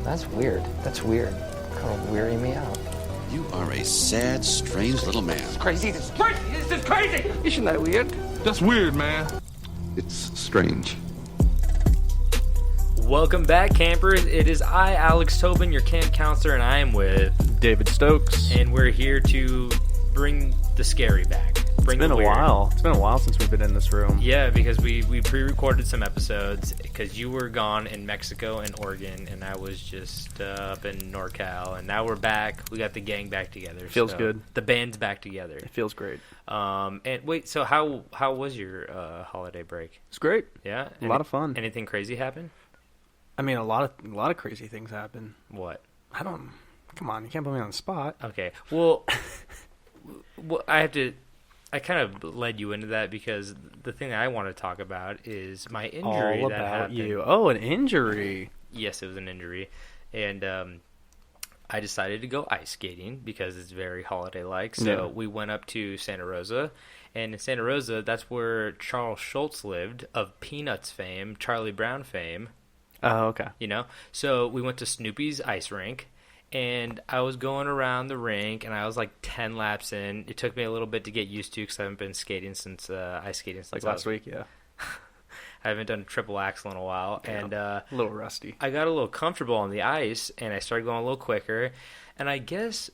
That's weird. That's weird. Kind of wearing me out. You are a sad, strange little man. It's crazy. This is crazy. This is crazy. Isn't that weird? That's weird, man. It's strange. Welcome back, campers. It is I, Alex Tobin, your camp counselor, and I am with David Stokes. And we're here to bring the scary back. It's been a while. It's been a while since we've been in this room. Yeah, because we pre-recorded some episodes because you were gone in Mexico and Oregon, and I was just up in NorCal, and now we're back. We got the gang back together. Feels good. The band's back together. It feels great. And wait, so how was your holiday break? It's great. Yeah, a lot of fun. Anything crazy happen? I mean, a lot of crazy things happen. What? Come on, you can't put me on the spot. Okay, well, I kind of led you into that because the thing that I want to talk about is my injury. All that about happened. you. Oh, an injury. Yes, it was an injury. And I decided to go ice skating because it's very holiday-like. So we went up to Santa Rosa. And in Santa Rosa, that's where Charles Schultz lived, of Peanuts fame, Charlie Brown fame. Oh, okay. You know? So we went to Snoopy's ice rink. And I was going around the rink, and I was like 10 laps in. It took me a little bit to get used to because I haven't been skating since ice skating since last week. Yeah, I haven't done a triple axel in a while, and a little rusty. I got a little comfortable on the ice, and I started going a little quicker. And I guess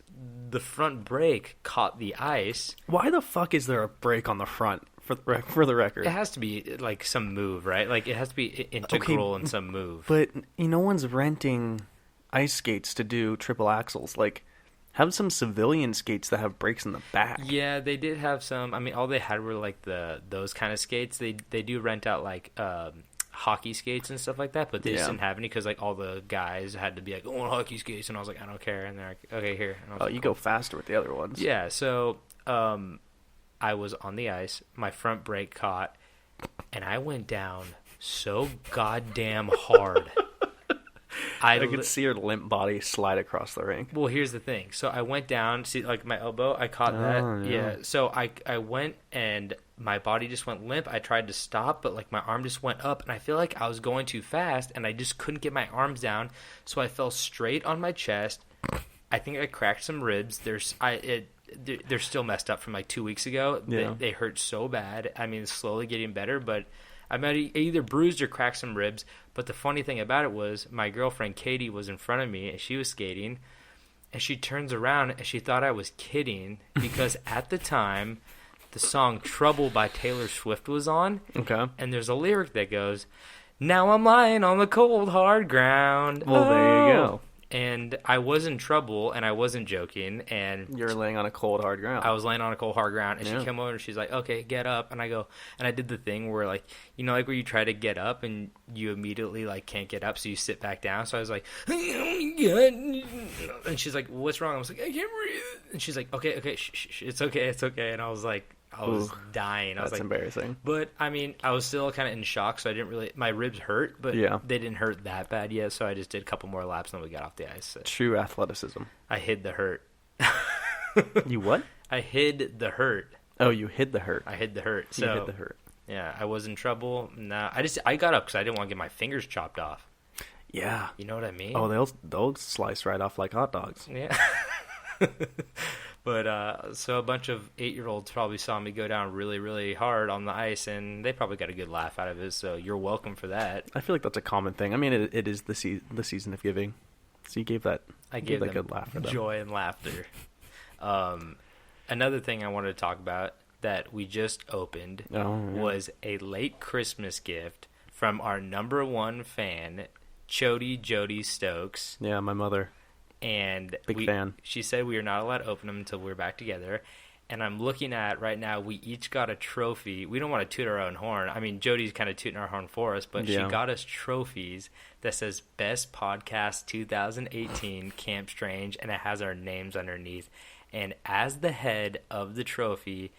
the front brake caught the ice. Why the fuck is there a brake on the front? For the record, it has to be like some move, right? Like it has to be integral in some move. But no one's renting ice skates to do triple axles. Like, have some civilian skates that have brakes in the back. Yeah, they did have some. I mean, all they had were like those kind of skates. They do rent out like hockey skates and stuff like that, but they just didn't have any because like all the guys had to be like, "Oh, hockey skates," and I was like, "I don't care." And they're like, "Okay, here." And I was like, you go faster with the other ones. Yeah. So I was on the ice. My front brake caught, and I went down so goddamn hard. I could see her limp body slide across the rink. Well, here's the thing. So I went down, see, like my elbow, I caught that. Yeah. So I went and my body just went limp. I tried to stop, but like my arm just went up, and I feel like I was going too fast, and I just couldn't get my arms down. So I fell straight on my chest. I think I cracked some ribs. They're still messed up from like 2 weeks ago. Yeah. They hurt so bad. I mean, it's slowly getting better, but I either bruised or cracked some ribs. But the funny thing about it was my girlfriend Katie was in front of me, and she was skating, and she turns around, and she thought I was kidding because at the time, the song Trouble by Taylor Swift was on. Okay. And there's a lyric that goes, "Now I'm lying on the cold, hard ground." Well, there you go. And I was in trouble, and I wasn't joking. And you're laying on a cold, hard ground. I was laying on a cold, hard ground, and she came over, and she's like, "Okay, get up." And I go, and I did the thing where, like, you know, like where you try to get up, and you immediately, like, can't get up, so you sit back down. So I was like, and she's like, "What's wrong?" I was like, "I can't breathe." And she's like, okay, shh, it's okay. And I was like, I was dying. I was like, embarrassing. But, I mean, I was still kind of in shock, so I didn't really... My ribs hurt, but they didn't hurt that bad yet, so I just did a couple more laps, and then we got off the ice. So. True athleticism. I hid the hurt. You what? I hid the hurt. Oh, you hid the hurt. I hid the hurt. You hid the hurt. Yeah, I was in trouble. Nah, I got up because I didn't want to get my fingers chopped off. Yeah. You know what I mean? Oh, they'll slice right off like hot dogs. Yeah. But, so a bunch of 8-year-olds probably saw me go down really, really hard on the ice, and they probably got a good laugh out of it, so you're welcome for that. I feel like that's a common thing. I mean, it is the season of giving, so you gave that I gave that good laugh for them. Joy and laughter. Another thing I wanted to talk about that we just opened was a late Christmas gift from our number one fan, Chody Jody Stokes. Yeah, my mother. And big fan. She said we are not allowed to open them until we're back together. And I'm looking at right now, we each got a trophy. We don't want to toot our own horn. I mean, Jody's kind of tooting our horn for us, but she got us trophies that says Best Podcast 2018 Camp Strange, and it has our names underneath. And as the head of the trophy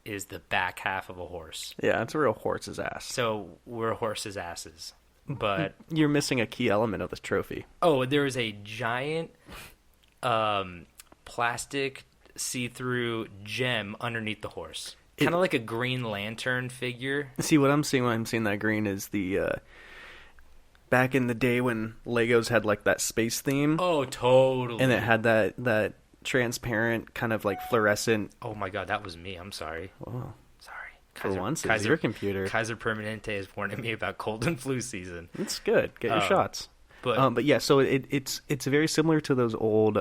is the back half of a horse. Yeah, it's a real horse's ass. So we're horses' asses. But you're missing a key element of this trophy. Oh, there is a giant plastic see-through gem underneath the horse. Kind of like a Green Lantern figure. See, what I'm seeing when I'm seeing that green is the back in the day when Legos had like that space theme. Oh, totally. And it had that transparent kind of like fluorescent. Oh my god, that was me. I'm sorry. Oh, sorry. for once, it's your computer. Kaiser Permanente is warning me about cold and flu season. It's good. Get your shots. But yeah, so it's very similar to those old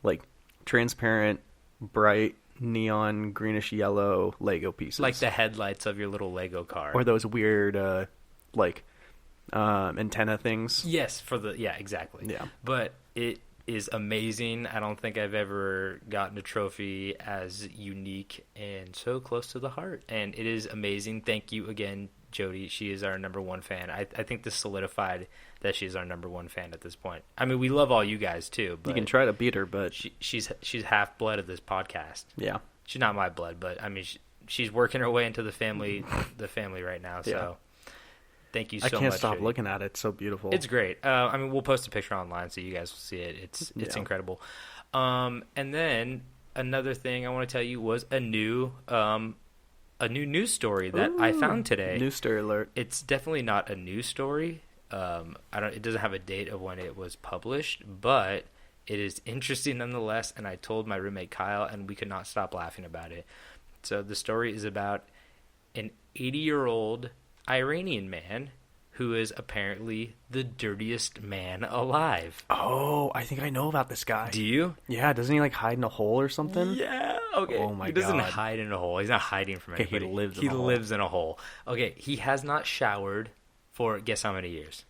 like transparent, bright neon greenish yellow Lego pieces, like the headlights of your little Lego car, or those weird like antenna things. Yes, exactly. Yeah, but it is amazing. I don't think I've ever gotten a trophy as unique and so close to the heart, and it is amazing. Thank you again, Jody. She is our number one fan. I think this solidified that she's our number one fan at this point. I mean, we love all you guys too. But you can try to beat her, but she's half blood of this podcast. Yeah, she's not my blood, but I mean, she's working her way into the family right now. So yeah. Thank you so much. I can't stop Jody. looking at it. It's so beautiful. It's great. I mean, we'll post a picture online so you guys will see it. It's incredible. And then another thing I want to tell you was a new news story that I found today. News story alert. It's definitely not a news story. It doesn't have a date of when it was published, but it is interesting nonetheless. And I told my roommate Kyle, and we could not stop laughing about it. So the story is about an 80-year-old Iranian man who is apparently the dirtiest man alive. Oh, I think I know about this guy. Do you? Yeah, doesn't he like hide in a hole or something? Yeah. Okay. Oh my god. He doesn't hide in a hole. He's not hiding from anybody. He lives in a hole. He lives in a hole. Okay, he has not showered for guess how many years?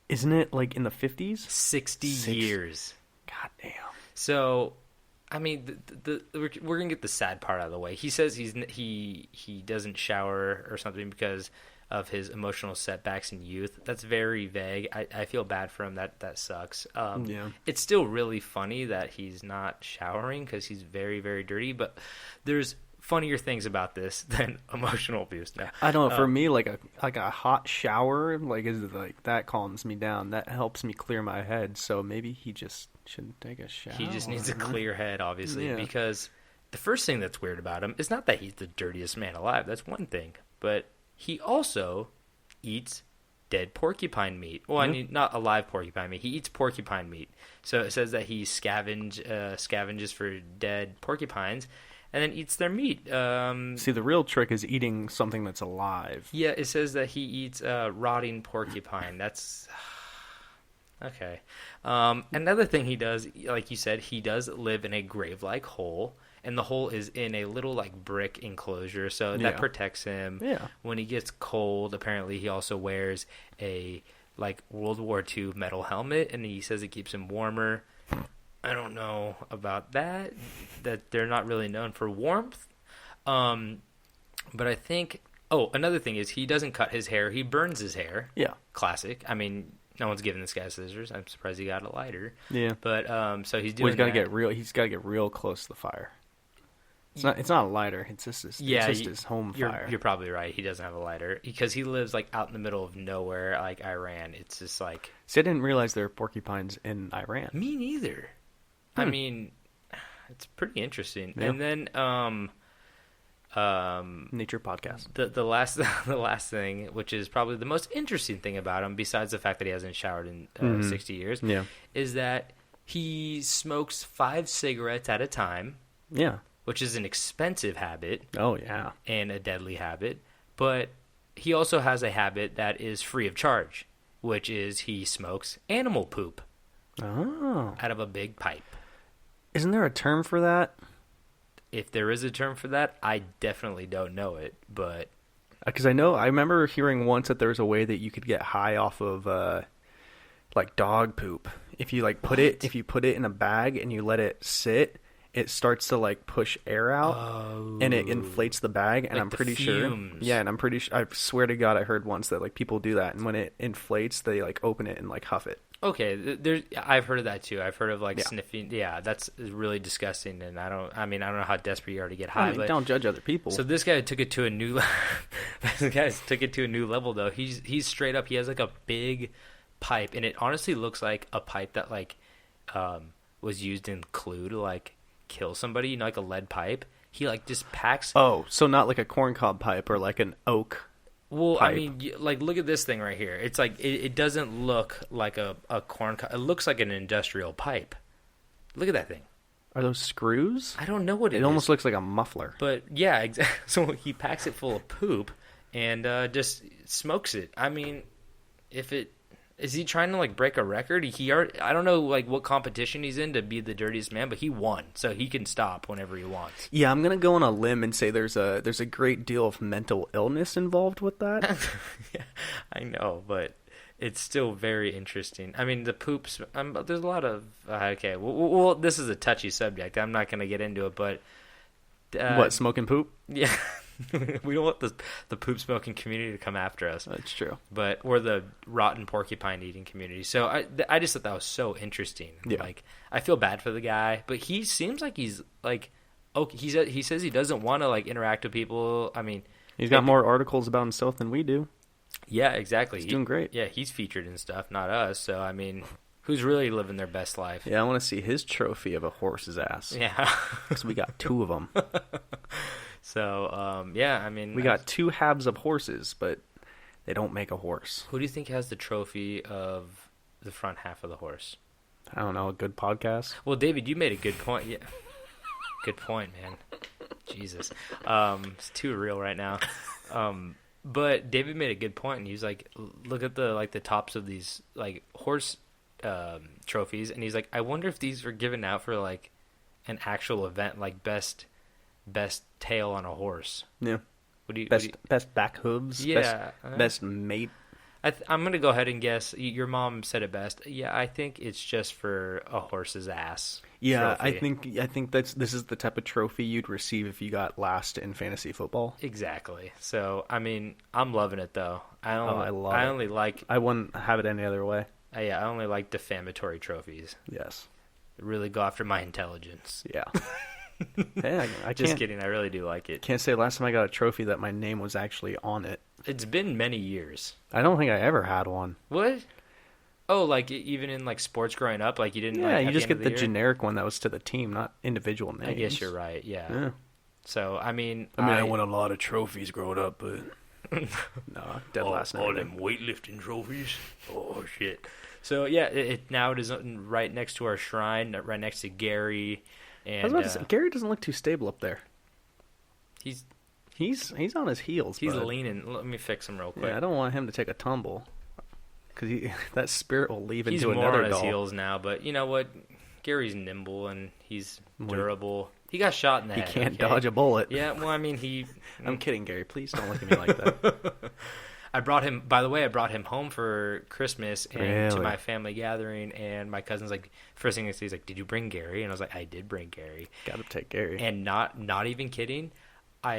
Isn't it like in the 50s? 60 years. God damn. So, I mean, we're gonna get the sad part out of the way. He says he doesn't shower or something because of his emotional setbacks in youth. That's very vague. I feel bad for him. That sucks. Yeah. It's still really funny that he's not showering because he's very, very dirty. But there's funnier things about this than emotional abuse. Now, I don't know. For me, like a hot shower, that calms me down. That helps me clear my head. So maybe he just shouldn't take a shower. He just needs a clear head, obviously, because the first thing that's weird about him is not that he's the dirtiest man alive. That's one thing, but he also eats dead porcupine meat. Well, I mean, not alive porcupine meat. He eats porcupine meat. So it says that he scavenges for dead porcupines and then eats their meat. See, the real trick is eating something that's alive. Yeah, it says that he eats rotting porcupine. That's... Okay. Another thing he does, like you said, he does live in a grave-like hole. And the hole is in a little like brick enclosure, so that protects him. Yeah. When he gets cold, apparently he also wears a like World War II metal helmet, and he says it keeps him warmer. I don't know about that. That they're not really known for warmth. But I think. Oh, another thing is he doesn't cut his hair; he burns his hair. Yeah. Classic. I mean, no one's giving this guy scissors. I'm surprised he got a lighter. Yeah. But so he's doing. He's got to get real. He's got to get real close to the fire. It's not a lighter. It's just his home fire. You're probably right. He doesn't have a lighter because he lives like out in the middle of nowhere, like Iran. It's just like. See, I didn't realize there are porcupines in Iran. Me neither. I mean, it's pretty interesting. Yeah. And then Nature podcast. the last thing, which is probably the most interesting thing about him, besides the fact that he hasn't showered in 60 years, is that he smokes 5 cigarettes at a time. Yeah. Which is an expensive habit. Oh, yeah. And a deadly habit. But he also has a habit that is free of charge, which is he smokes animal poop. Oh. Out of a big pipe. Isn't there a term for that? If there is a term for that, I definitely don't know it, but... Because I remember hearing once that there was a way that you could get high off of, like, dog poop. If you, like, put it in a bag and you let it sit... It starts to like push air out, and it inflates the bag. And like I'm pretty sure, and I'm pretty sure. I swear to God, I heard once that like people do that, and when it inflates, they like open it and like huff it. Okay, I've heard of that too. I've heard of like sniffing. Yeah, that's really disgusting, and I don't know how desperate you are to get high. But don't judge other people. So this guy took it to a new. Level though. He's straight up. He has like a big pipe, and it honestly looks like a pipe that like was used in Clue to like kill somebody, like a lead pipe. He like just packs. Oh, so not like a corncob pipe or like an oak Well, pipe. I mean, like, look at this thing right here. It's like it doesn't look like a corn. It looks like an industrial pipe. Look at that thing. Are those screws? I don't know what it is. It almost looks like a muffler. But yeah, exactly. So he packs it full of poop and just smokes it. I mean, is he trying to like break a record? I don't know like what competition he's in to be the dirtiest man, but he won, so he can stop whenever he wants. Yeah, I'm gonna go on a limb and say there's a great deal of mental illness involved with that. Yeah, I know, but it's still very interesting. I mean, the poops. There's a lot of okay. Well, this is a touchy subject. I'm not gonna get into it, but What, smoking poop? Yeah. We don't want the poop smoking community to come after us. That's true. But or the rotten porcupine eating community. So I just thought that was so interesting. Yeah. Like I feel bad for the guy, but he seems like he's like he says he doesn't want to like interact with people. I mean, he's got more articles about himself than we do. Yeah, exactly. He's doing great. Yeah, he's featured in stuff, not us. So I mean, who's really living their best life? Yeah, I want to see his trophy of a horse's ass. Yeah, because we got 2 of them. So, yeah, I mean... We got 2 halves of horses, but they don't make a horse. Who do you think has the trophy of the front half of the horse? I don't know, a good podcast? Well, David, you made a good point. Yeah. Good point, man. Jesus. It's too real right now. But David made a good point, and he was like, look at the tops of these, like, horse trophies, and he's like, I wonder if these were given out for, like, an actual event, like best tail on a horse. Yeah. Best back hooves. Yeah. Best mate. I'm gonna go ahead and guess. Your mom said it best. Yeah, I think it's just for a horse's ass. Yeah, trophy. I think this is the type of trophy you'd receive if you got last in fantasy football. Exactly. So I mean, I'm loving it though. I only like. I wouldn't have it any other way. Yeah, I only like defamatory trophies. Yes. Really go after my intelligence. Yeah. Hey, I just kidding. I really do like it. Can't say last time I got a trophy that my name was actually on it. It's been many years. I don't think I ever had one. What? Oh, like even in like sports growing up, like you didn't. Yeah, like, you just get the year? Generic one that was to the team, not individual names. I guess you're right. Yeah. So I mean, I won a lot of trophies growing up, but no, dead last night. All them weightlifting trophies. Oh shit. So yeah, now it is right next to our shrine, right next to Gary. And, I was about to say, Gary doesn't look too stable up there. He's on his heels. He's leaning. Let me fix him real quick. Yeah, I don't want him to take a tumble because that spirit will leave into another another doll. He's more on his heels now, but you know what? Gary's nimble and he's durable. He got shot in the head. He can't dodge a bullet. Yeah, well, I mean, I'm kidding, Gary. Please don't look at me like that. I brought him. By the way, I brought him home for Christmas and to Really? my family gathering. And my cousin's like, first thing he's like, "Did you bring Gary?" And I was like, "I did bring Gary." Got to take Gary. And not even kidding. So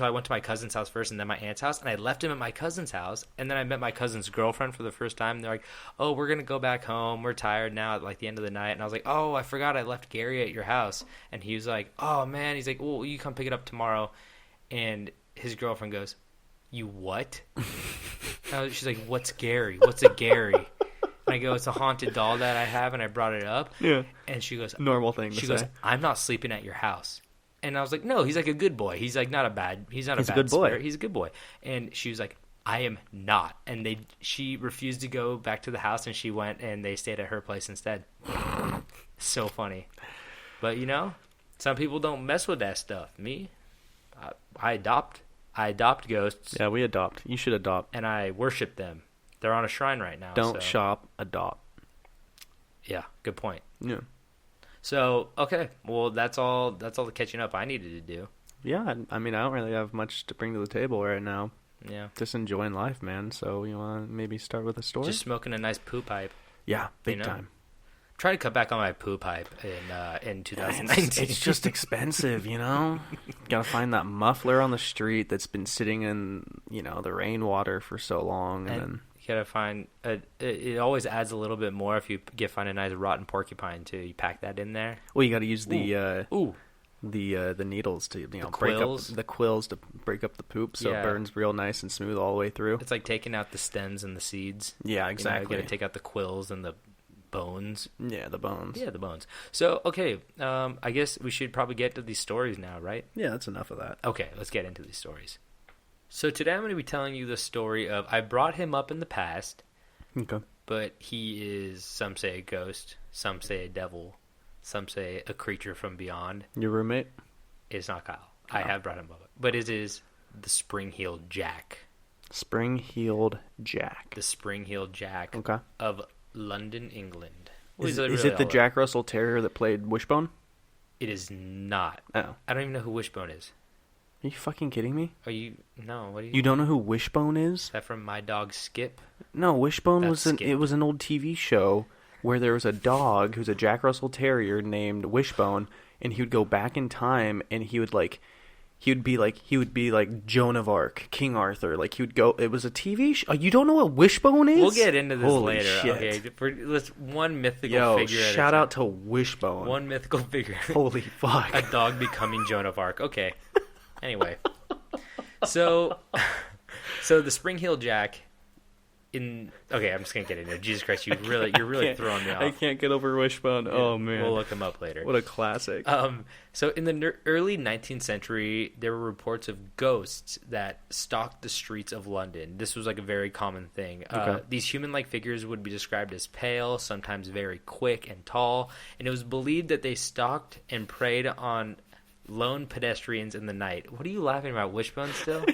I went to my cousin's house first, and then my aunt's house, and I left him at my cousin's house. And then I met my cousin's girlfriend for the first time. And they're like, "Oh, we're gonna go back home. We're tired now at like the end of the night." And I was like, "Oh, I forgot I left Gary at your house." And he was like, "Oh man," he's like, "Well, you come pick it up tomorrow." And his girlfriend goes, "You what?" She's like, "What's Gary? What's a Gary?" And I go, "It's a haunted doll that I have, and I brought it up." Yeah. And she goes, normal thing. She goes, "I'm not sleeping at your house." And I was like, "No, he's like a good boy. He's like not a bad. He's not a bad good boy. spirit. He's a good boy." And she was like, "I am not." And she refused to go back to the house, and she went and they stayed at her place instead. So funny. But you know, some people don't mess with that stuff. Me, I adopt ghosts. Yeah, we adopt. You should adopt. And I worship them. They're on a shrine right now. Don't shop, adopt. Yeah, good point. Yeah. So, okay. Well, that's all the catching up I needed to do. Yeah, I mean, I don't really have much to bring to the table right now. Yeah. Just enjoying life, man. So, you want to maybe start with a story? Just smoking a nice poo pipe. Yeah, big time. Try to cut back on my poo pipe in 2019. It's just expensive, you know? Gotta find that muffler on the street that's been sitting in, the rainwater for so long. And then you gotta find... it always adds a little bit more if you find a nice rotten porcupine, too. You pack that in there. Well, you gotta use the needles to, break quills? up... The quills to break up the poop so it burns real nice and smooth all the way through. It's like taking out the stems and the seeds. Yeah, exactly. You gotta take out the quills and the bones. Yeah, the bones. Yeah, the bones. So, okay, I guess we should probably get to these stories now, right? Yeah, that's enough of that. Okay, let's get into these stories. So today I'm going to be telling you the story of, I brought him up in the past, Okay. but he is, some say a ghost, some say a devil, some say a creature from beyond. Your roommate? It's not Kyle. I have brought him up. But it is the Spring-Heeled Jack. Spring-Heeled Jack. The Spring-Heeled Jack Okay. of London, England. Is it the Jack Russell Terrier that played Wishbone? It is not. Oh. I don't even know who Wishbone is. Are you fucking kidding me? Are you? No, what are you? You don't know who Wishbone is? Is that from My Dog Skip? No, Wishbone That's was Skip. it was an old TV show where there was a dog who's a Jack Russell Terrier named Wishbone, and he would go back in time, and he would be like Joan of Arc, King Arthur. Like he would go. It was a TV show. You don't know what Wishbone is? We'll get into this Holy later. shit. Okay, let's one mythical figure. Shout out to Wishbone. One mythical figure. Holy fuck! A dog becoming Joan of Arc. Okay. Anyway, so the Spring-Heeled Jack. Okay, I'm just gonna get into it. Jesus Christ, you're really throwing me off. I can't get over Wishbone. Oh man, We'll look him up later. What a classic. So in the early 19th century, there were reports of ghosts that stalked the streets of London. This was like a very common thing. Okay. These human-like figures would be described as pale, sometimes very quick and tall, and it was believed that they stalked and preyed on lone pedestrians in the night. What are you laughing about, Wishbone still?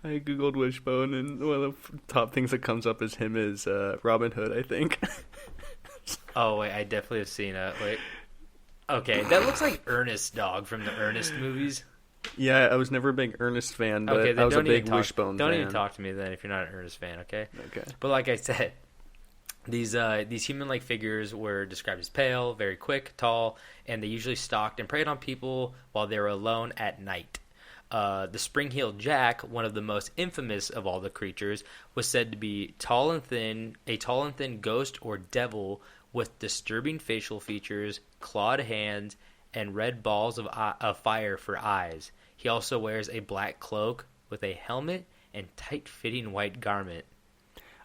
I googled Wishbone, and one of the top things that comes up is him as Robin Hood, I think. Oh, wait, I definitely have seen it. Wait. Okay, that looks like Ernest Dog from the Ernest movies. Yeah, I was never a big Ernest fan, but Okay, then I was a don't even big talk, Wishbone Don't fan. even talk to me then if you're not an Ernest fan, okay? Okay. But like I said, these human-like figures were described as pale, very quick, tall, and they usually stalked and preyed on people while they were alone at night. The Spring-Heeled Jack, one of the most infamous of all the creatures, was said to be a tall and thin ghost or devil with disturbing facial features, clawed hands, and red balls of fire for eyes. He also wears a black cloak with a helmet and tight-fitting white garment.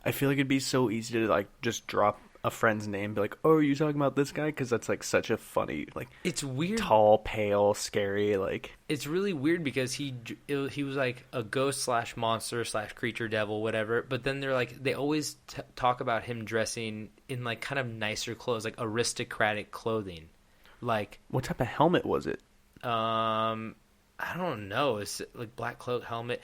I feel like it'd be so easy to like just drop a friend's name, be like, "Oh, are you talking about this guy?" Because that's like such a funny, like, It's weird. tall, pale, scary, like. It's really weird because he was like a ghost / monster / creature devil, whatever. But then they're like, they always talk about him dressing in like kind of nicer clothes, like aristocratic clothing. Like, What type of helmet was it? I don't know. It's like black cloak, helmet.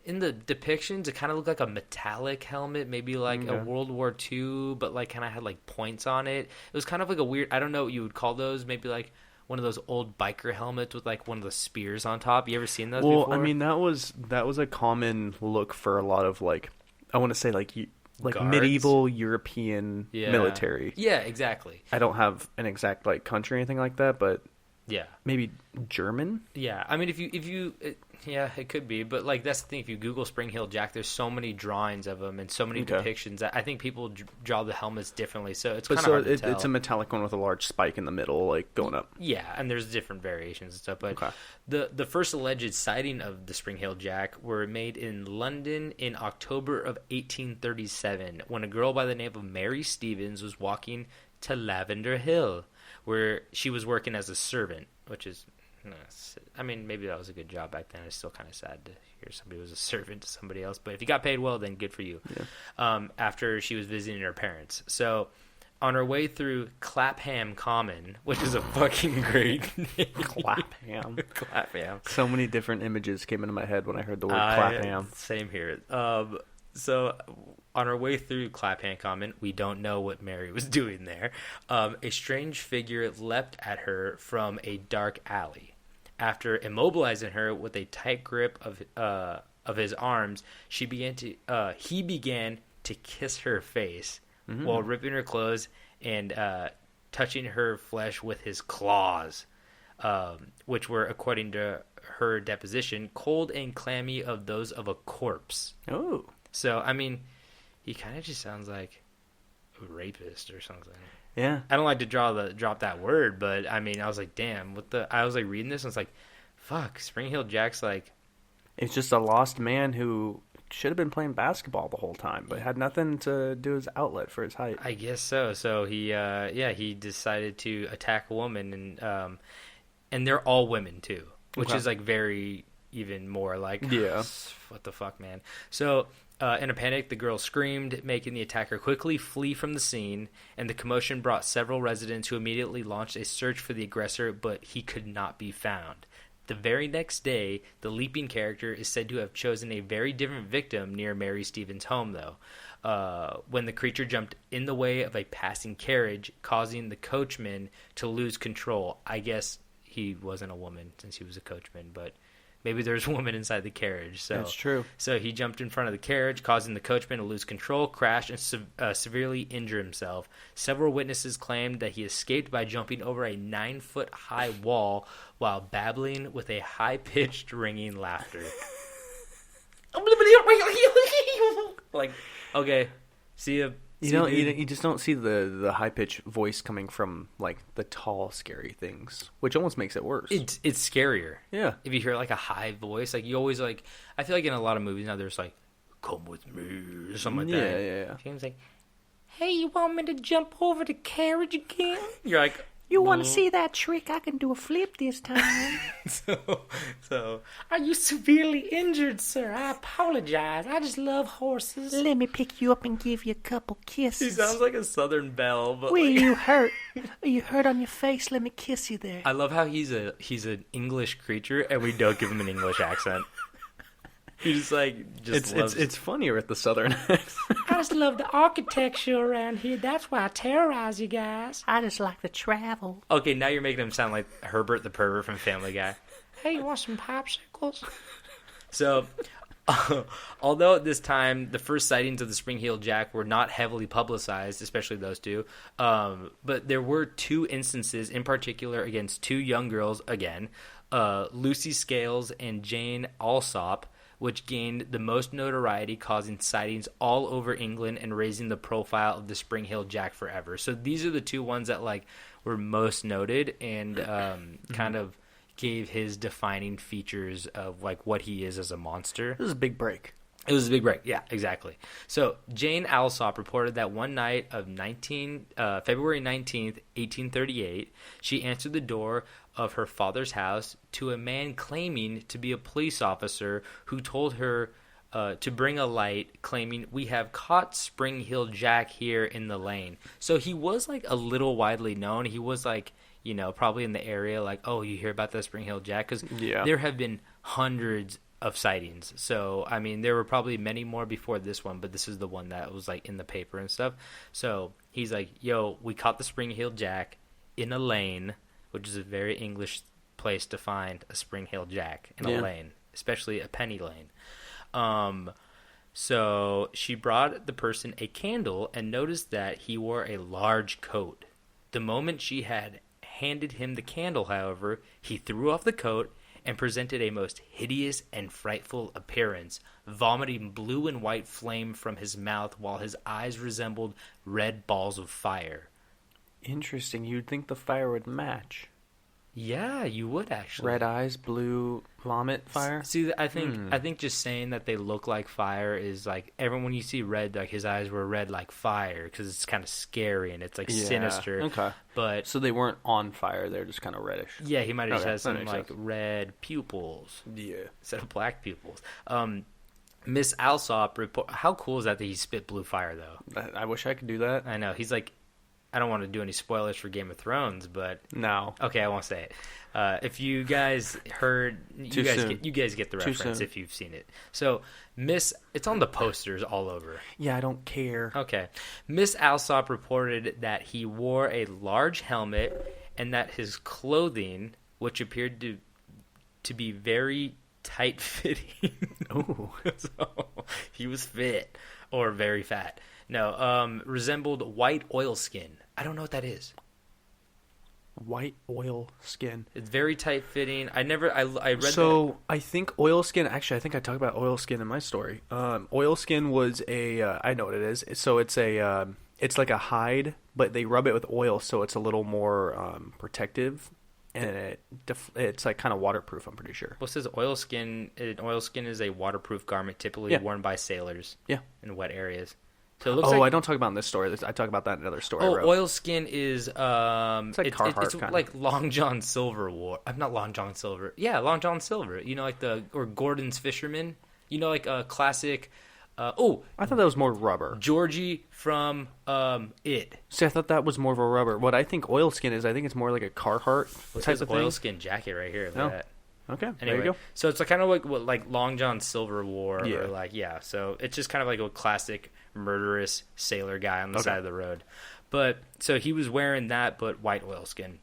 In the depictions, it kind of looked like a metallic helmet, maybe like a World War II, but like kind of had like points on it. It was kind of like a weird, I don't know what you would call those, maybe like one of those old biker helmets with like one of the spears on top. You ever seen those before? Well, I mean, that was a common look for a lot of like, I want to say like Guards? medieval European military. Yeah, exactly. I don't have an exact like country or anything like that, but Yeah. maybe German. Yeah, I mean, yeah, it could be, but like that's the thing. If you Google Spring-Heeled Jack, there's so many drawings of them and so many depictions that I think people draw the helmets differently. So it's kind of hard to tell. It's a metallic one with a large spike in the middle, like going up. Yeah, and there's different variations and stuff. But the first alleged sighting of the Spring-Heeled Jack were made in London in October of 1837, when a girl by the name of Mary Stevens was walking to Lavender Hill, where she was working as a servant, which is, I mean, maybe that was a good job back then. It's still kind of sad to hear somebody was a servant to somebody else, but if you got paid well, then good for you. Yeah. After she was visiting her parents. So on her way through Clapham Common, which is a fucking great name. Clapham. Clapham. So many different images came into my head when I heard the word Clapham. Same here. So on our way through Clapham Common, we don't know what Mary was doing there. A strange figure leapt at her from a dark alley. After immobilizing her with a tight grip of his arms, he began to kiss her face while ripping her clothes and touching her flesh with his claws, which were, according to her deposition, cold and clammy of those of a corpse. Oh. So, I mean, he kind of just sounds like a rapist or something. Yeah. I don't like to drop that word, but I mean, I was like, damn, I was like reading this and it's like, fuck, Spring-Heeled Jack's like, it's just a lost man who should have been playing basketball the whole time, but had nothing to do as outlet for his height. I guess so. So he decided to attack a woman, and they're all women too, which is like very even more like, yeah, what the fuck, man. So in a panic, the girl screamed, making the attacker quickly flee from the scene, and the commotion brought several residents who immediately launched a search for the aggressor, but he could not be found. The very next day, the leaping character is said to have chosen a very different victim near Mary Stevens' home, though, when the creature jumped in the way of a passing carriage, causing the coachman to lose control. I guess he wasn't a woman since he was a coachman, but maybe there's a woman inside the carriage. So that's true. So he jumped in front of the carriage, causing the coachman to lose control, crash, and severely injure himself. Several witnesses claimed that he escaped by jumping over a 9-foot-high wall while babbling with a high-pitched, ringing laughter. Like, okay, see ya. You just don't see the high pitched voice coming from like the tall, scary things, which almost makes it worse. It's scarier. Yeah. If you hear like a high voice, like you always like. I feel like in a lot of movies now, there's like, "Come with me" or something like that. Yeah. James like, "Hey, you want me to jump over the carriage again?" You're like, "You want to see that trick? I can do a flip this time." so, are you severely injured, sir? I apologize. I just love horses. Let me pick you up and give you a couple kisses. He sounds like a Southern belle, but Where like... you hurt? Are you hurt on your face? Let me kiss you there. I love how he's an English creature, and we don't give him an English accent. He just loves... It's funnier with the Southern accent. I just love the architecture around here. That's why I terrorize you guys. I just like to travel. Okay, now you're making him sound like Herbert the pervert from Family Guy. Hey, you want some popsicles? So, although at this time the first sightings of the Spring-Heeled Jack were not heavily publicized, especially those two, but there were 2 instances in particular against 2 young girls, again, Lucy Scales and Jane Alsop, which gained the most notoriety, causing sightings all over England and raising the profile of the Spring-Heeled Jack forever. So these are the 2 ones that like were most noted and kind of gave his defining features of like what he is as a monster. This is a big break. It was a big break. Yeah, exactly. So Jane Alsop reported that one night of February 19th, 1838, she answered the door of her father's house to a man claiming to be a police officer who told her to bring a light, claiming, "We have caught Spring-Heeled Jack here in the lane." So he was like a little widely known. He was like, you know, probably in the area, like, oh, you hear about the Spring-Heeled Jack? Because there have been hundreds of sightings. So, I mean, there were probably many more before this one, but this is the one that was like in the paper and stuff. So he's like, yo, we caught the Spring-Heeled Jack in a lane, which is a very English place to find a Spring-Heeled Jack, in a lane, especially a penny lane. So she brought the person a candle and noticed that he wore a large coat. The moment she had handed him the candle, however, he threw off the coat and presented a most hideous and frightful appearance, vomiting blue and white flame from his mouth while his eyes resembled red balls of fire. Interesting. You'd think the fire would match. Yeah, you would actually. Red eyes, blue vomit fire. See, I think just saying that they look like fire is like everyone. When you see red, like his eyes were red like fire because it's kind of scary and it's like sinister. Okay, but so they weren't on fire; they're just kind of reddish. Yeah, he might have just had some like red pupils. Yeah, instead of black pupils. Miss Alsop report. How cool is that he spit blue fire though? I wish I could do that. I know he's like. I don't want to do any spoilers for Game of Thrones, but no. Okay, I won't say it. If you guys heard, you guys get the reference if you've seen it. So, it's on the posters all over. Yeah, I don't care. Okay, Miss Alsop reported that he wore a large helmet and that his clothing, which appeared to be very tight fitting. Oh, so he was fit or very fat. No, resembled white oilskin. I don't know what that is. White oil skin. It's very tight fitting. I read so that. I think oilskin. Actually, I think I talked about oilskin in my story. Oilskin was a. I know what it is. So it's a. It's like a hide, but they rub it with oil, so it's a little more protective, and it's like kind of waterproof. I'm pretty sure. Well, it says oilskin. Oilskin is a waterproof garment typically worn by sailors. Yeah. In wet areas. So it looks I like, don't talk about in this story. I talk about that in another story. I wrote. oilskin is It's like Carhartt it's kinda. like Long John Silver wore. I'm not Long John Silver. Yeah, Long John Silver. You know, like or Gordon's Fisherman. You know, like a classic. I thought that was more rubber. Georgie from It. See, I thought that was more of a rubber. What I think oilskin is, I think it's more like a Carhartt What's type his of thing. oilskin jacket right here? Look Oh. at that. Okay, Anyway, there you go. so it's kind of like what like Long John Silver wore, Yeah. or like so it's just kind of like a classic murderous sailor guy on the side of the road. But so he was wearing that, but white oilskin.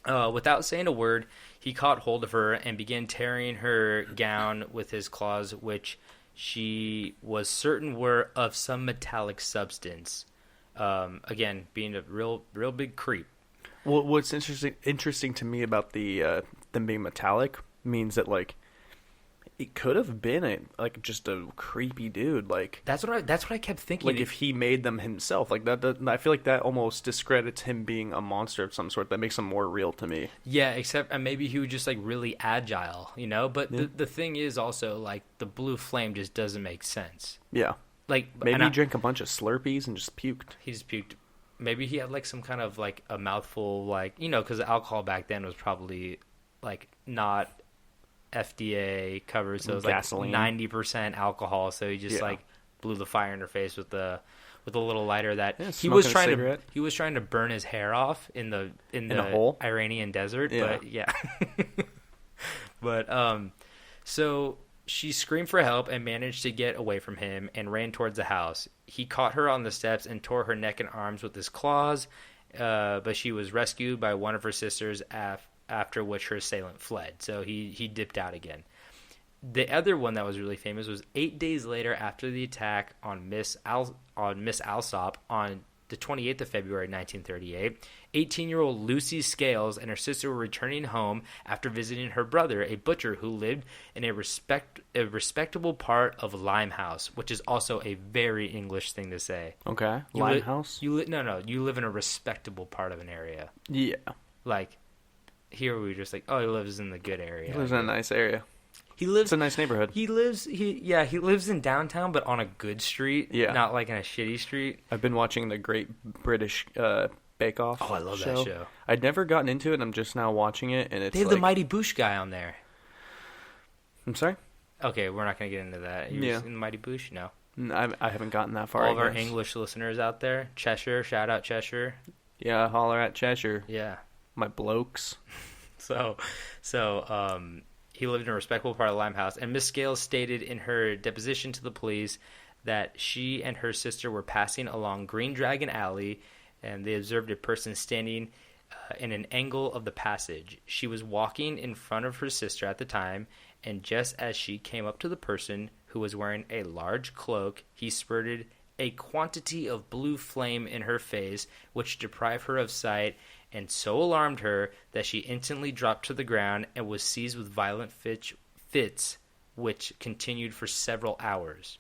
Without saying a word, he caught hold of her and began tearing her gown with his claws, which she was certain were of some metallic substance. Again, being a real big creep. Well, what's interesting to me about the them being metallic means that like it could have been just a creepy dude. Like That's what I kept thinking. if he made them himself, like that. I feel like that almost discredits him being a monster of some sort. That makes him more real to me. Yeah, except maybe he was just like really agile, you know. But the thing is also like the blue flame just doesn't make sense. Yeah, Like maybe he drank a bunch of Slurpees and just puked. he just puked. Maybe he had like some kind of like a mouthful, like because alcohol back then was probably like not FDA covered, so it was Gasoline. like 90% alcohol. So he just like blew the fire in her face with a little lighter that he was trying to burn his hair off in the hole? Iranian desert. Yeah. But yeah, but so she screamed for help and managed to get away from him and ran towards the house. He caught her on the steps and tore her neck and arms with his claws, but she was rescued by one of her sisters after which her assailant fled. So he dipped out again. The other one that was really famous was 8 days later after the attack on Miss Alsop on the 28th of February 1938. 18-year-old Lucy Scales and her sister were returning home after visiting her brother, a butcher who lived in a respectable part of Limehouse, which is also a very English thing to say. Okay, Limehouse. You live in a respectable part of an area. Yeah, Like here we were just like, oh, he lives in the good area. he lives in a nice area. He lives. It's a nice neighborhood. He lives in downtown, but on a good street. Yeah. Not like in a shitty street. I've been watching the Great British Bake Off. Oh, I love that show. I'd never gotten into it. I'm just now watching it, and it's They have the Mighty Boosh guy on there. I'm sorry. Okay, we're not going to get into that. You in the Mighty Boosh? No. I haven't gotten that far. All of our English listeners out there, Cheshire, shout out Cheshire. Yeah, holler at Cheshire. Yeah. My blokes. So, he lived in a respectable part of Limehouse, and Miss Scales stated in her deposition to the police that she and her sister were passing along Green Dragon Alley, and they observed a person standing in an angle of the passage. She was walking in front of her sister at the time, and just as she came up to the person, who was wearing a large cloak, he spurted a quantity of blue flame in her face, which deprived her of sight and so alarmed her that she instantly dropped to the ground and was seized with violent fits, which continued for several hours.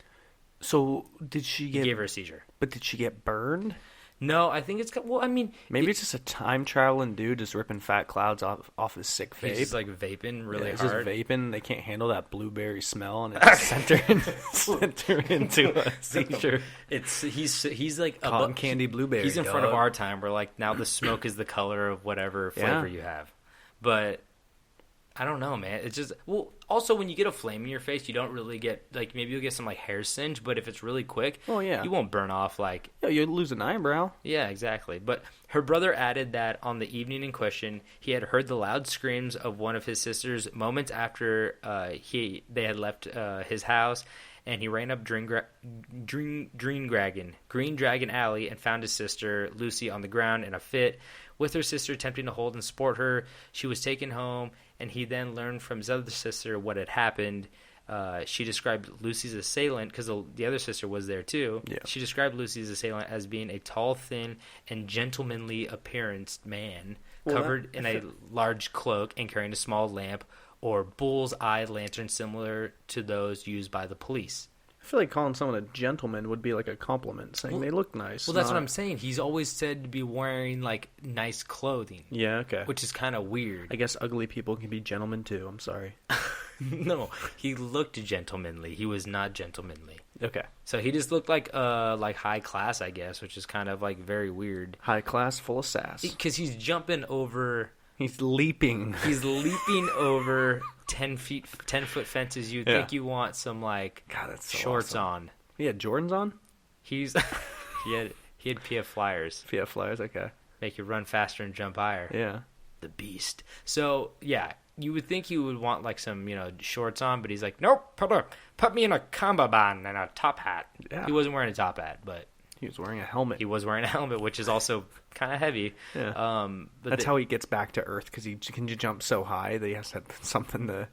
So did she He get? gave her a seizure. But did she get burned? No, I think it's... Well, I mean... Maybe it's just a time traveling dude just ripping fat clouds off his sick vape. He's just like vaping really He's hard. just vaping. They can't handle that blueberry smell, and it just sent her into a seizure. He's like Cotton candy blueberry. He's in front of our time. Where like now the smoke is the color of whatever flavor you have. But I don't know, man. It's just also when you get a flame in your face, you don't really get like maybe you'll get some like hair singe, but if it's really quick, you won't burn off like. Yeah, you'd lose an eyebrow. Yeah, exactly. But her brother added that on the evening in question, he had heard the loud screams of one of his sisters moments after they had left his house, and he ran up Green Dragon Alley and found his sister Lucy on the ground in a fit, with her sister attempting to hold and support her. She was taken home, and he then learned from his other sister what had happened. She described Lucy's assailant, because the other sister was there too. Yeah. She described Lucy's assailant as being a tall, thin, and gentlemanly appearance man, covered in a large cloak and carrying a small lamp or bull's eye lantern similar to those used by the police. I feel like calling someone a gentleman would be like a compliment, saying they look nice. Well, that's what I'm saying. He's always said to be wearing like nice clothing. Yeah, okay. Which is kind of weird. I guess ugly people can be gentlemen too. I'm sorry. No, he looked gentlemanly. He was not gentlemanly. Okay. So he just looked like high class, I guess, which is kind of like very weird. High class, full of sass. Because he's jumping over. He's leaping. He's leaping over 10-foot fences. You'd think you want some like God, that's so shorts awesome. on. He had Jordans on? He had PF Flyers. PF Flyers, okay. Make you run faster and jump higher. Yeah. The beast. So yeah, you would think he would want like some shorts on, but he's like, nope, put me in a cummerbund and a top hat. Yeah. He wasn't wearing a top hat, but He was wearing a helmet. he was wearing a helmet, which is also kind of heavy. Yeah. But That's how he gets back to Earth, because he can jump so high that he has to have something to,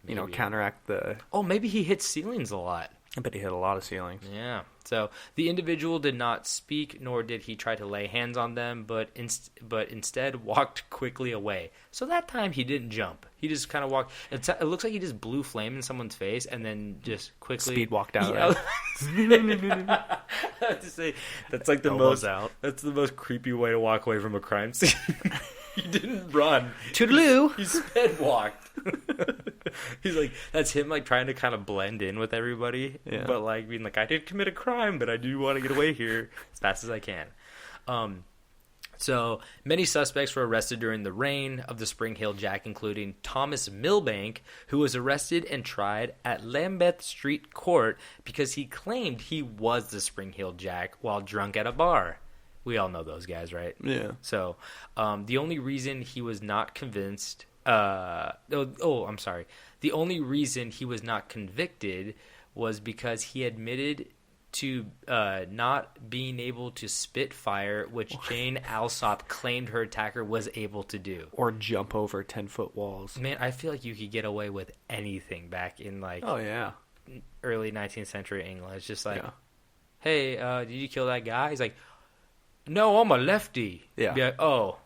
Maybe. counteract the... Oh, maybe he hits ceilings a lot. I bet he hit a lot of ceilings. Yeah. So the individual did not speak, nor did he try to lay hands on them, but instead walked quickly away. So that time he didn't jump. He just kind of walked. It looks like he just blew flame in someone's face and then just quickly Speed walked out. Yeah. I have to say that's like the Elbows most. out. That's the most creepy way to walk away from a crime scene. He didn't run. Toodaloo! He sped walked. He's like, that's him like trying to kind of blend in with everybody, but like being like, I did commit a crime, but I do want to get away here as fast as I can. So many suspects were arrested during the reign of the Spring Hill Jack, including Thomas Milbank, who was arrested and tried at Lambeth Street Court because he claimed he was the Spring Hill Jack while drunk at a bar. We all know those guys, right? Yeah. So the only reason he was not convinced... I'm sorry. The only reason he was not convicted was because he admitted to not being able to spit fire, which Jane Alsop claimed her attacker was able to do. Or jump over 10-foot walls. Man, I feel like you could get away with anything back in like early 19th century England. It's just like, hey, did you kill that guy? He's like, no, I'm a lefty. Yeah. Be like, oh,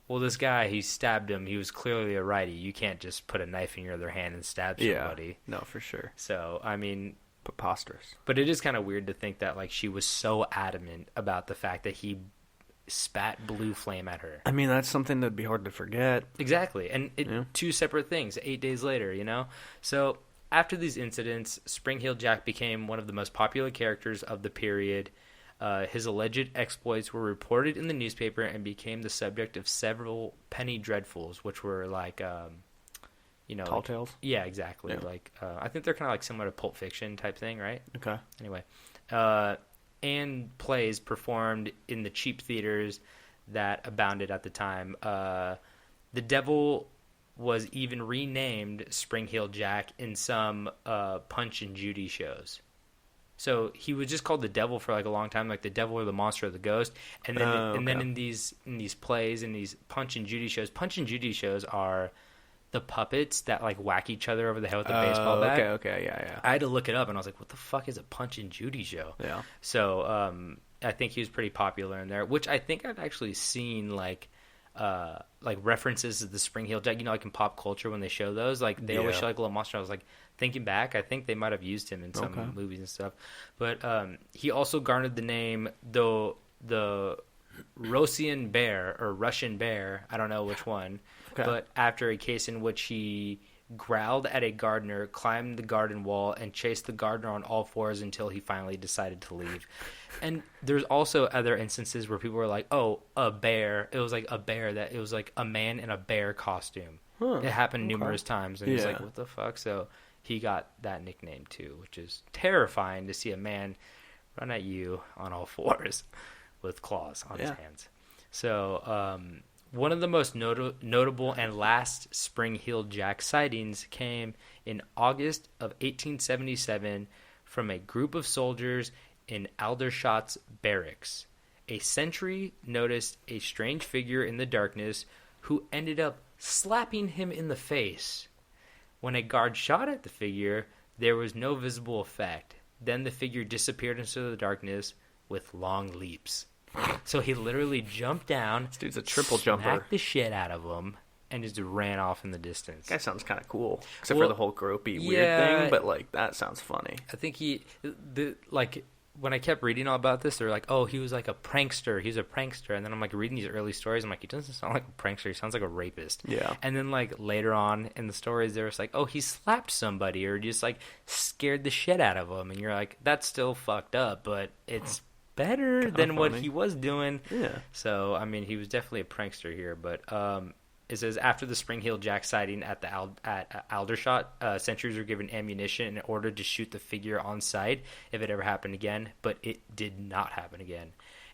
well, this guy, he stabbed him. He was clearly a righty. You can't just put a knife in your other hand and stab somebody. No, for sure. So, I mean... Preposterous. But it is kind of weird to think that, like, she was so adamant about the fact that he spat blue flame at her. I mean, that's something that'd be hard to forget. Exactly. And two separate things, 8 days later, So, after these incidents, Spring Hill Jack became one of the most popular characters of the period. His alleged exploits were reported in the newspaper and became the subject of several penny dreadfuls, which were like, Tall Tales? Yeah, exactly. Yeah. Like, I think they're kind of like similar to Pulp Fiction type thing, right? Okay. Anyway, and plays performed in the cheap theaters that abounded at the time. The Devil was even renamed Spring Hill Jack in some Punch and Judy shows. So he was just called the Devil for like a long time, like the Devil or the Monster or the Ghost. And then then in these plays, in these Punch and Judy shows are the puppets that like whack each other over the head with a baseball bat. Okay, yeah. I had to look it up, and I was like, what the fuck is a Punch and Judy show? Yeah. So I think he was pretty popular in there, which I think I've actually seen like references to the Spring Hill Jack, like in pop culture when they show those, like they always show like a little monster. I was like, thinking back, I think they might have used him in some movies and stuff. But he also garnered the name the Russian Bear or Russian Bear. I don't know which one. Okay. But after a case in which he growled at a gardener, climbed the garden wall, and chased the gardener on all fours until he finally decided to leave. And there's also other instances where people were like, oh, a bear. It was like a bear it was like a man in a bear costume. It happened numerous times. And he's like, what the fuck? So he got that nickname too, which is terrifying to see a man run at you on all fours with claws on his hands. So one of the most notable and last Spring Hill Jack sightings came in August of 1877 from a group of soldiers in Aldershot's barracks. A sentry noticed a strange figure in the darkness who ended up slapping him in the face. When a guard shot at the figure, there was no visible effect. Then the figure disappeared into the darkness with long leaps. So he literally jumped down. This dude's a triple jumper. Smacked the shit out of him and just ran off in the distance. That sounds kind of cool. Except for the whole gropey weird thing, but like that sounds funny. I think when I kept reading all about this, they were like, oh, he was like a prankster. He's a prankster. And then I'm like reading these early stories. I'm like, he doesn't sound like a prankster. He sounds like a rapist. Yeah. And then like later on in the stories, there was like, oh, he slapped somebody or just like scared the shit out of them. And you're like, that's still fucked up, but it's better than what he was doing. Yeah. So, I mean, he was definitely a prankster here. But it says after the Spring-Heeled Jack sighting at the Aldershot, sentries were given ammunition in order to shoot the figure on sight if it ever happened again, but it did not happen again.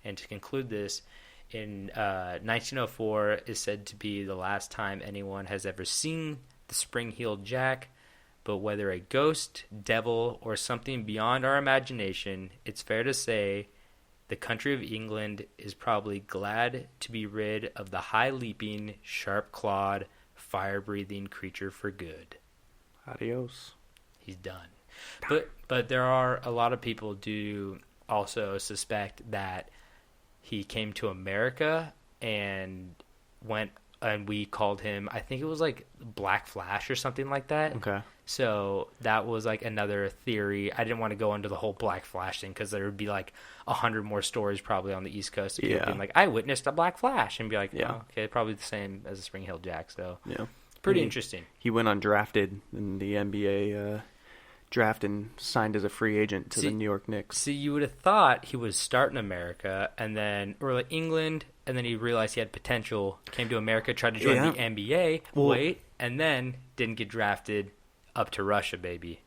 And to conclude this, in 1904 is said to be the last time anyone has ever seen the Spring-Heeled Jack, but whether a ghost, devil, or something beyond our imagination, it's fair to say the country of England is probably glad to be rid of the high-leaping, sharp-clawed, fire-breathing creature for good. Adios. He's done. But there are a lot of people do also suspect that he came to America and we called him, I think it was like Black Flash or something like that. Okay. So that was like another theory. I didn't want to go into the whole Black Flash thing because there would be like 100 more stories probably on the East Coast of people being like, I witnessed a Black Flash, and be like, oh, okay, probably the same as a Spring-Heeled Jack. So yeah, pretty interesting. He went undrafted in the NBA draft and signed as a free agent to the New York Knicks. See, you would have thought he was starting America or like England, and then he realized he had potential, came to America, tried to join the NBA, and then didn't get drafted. Up to Russia, baby.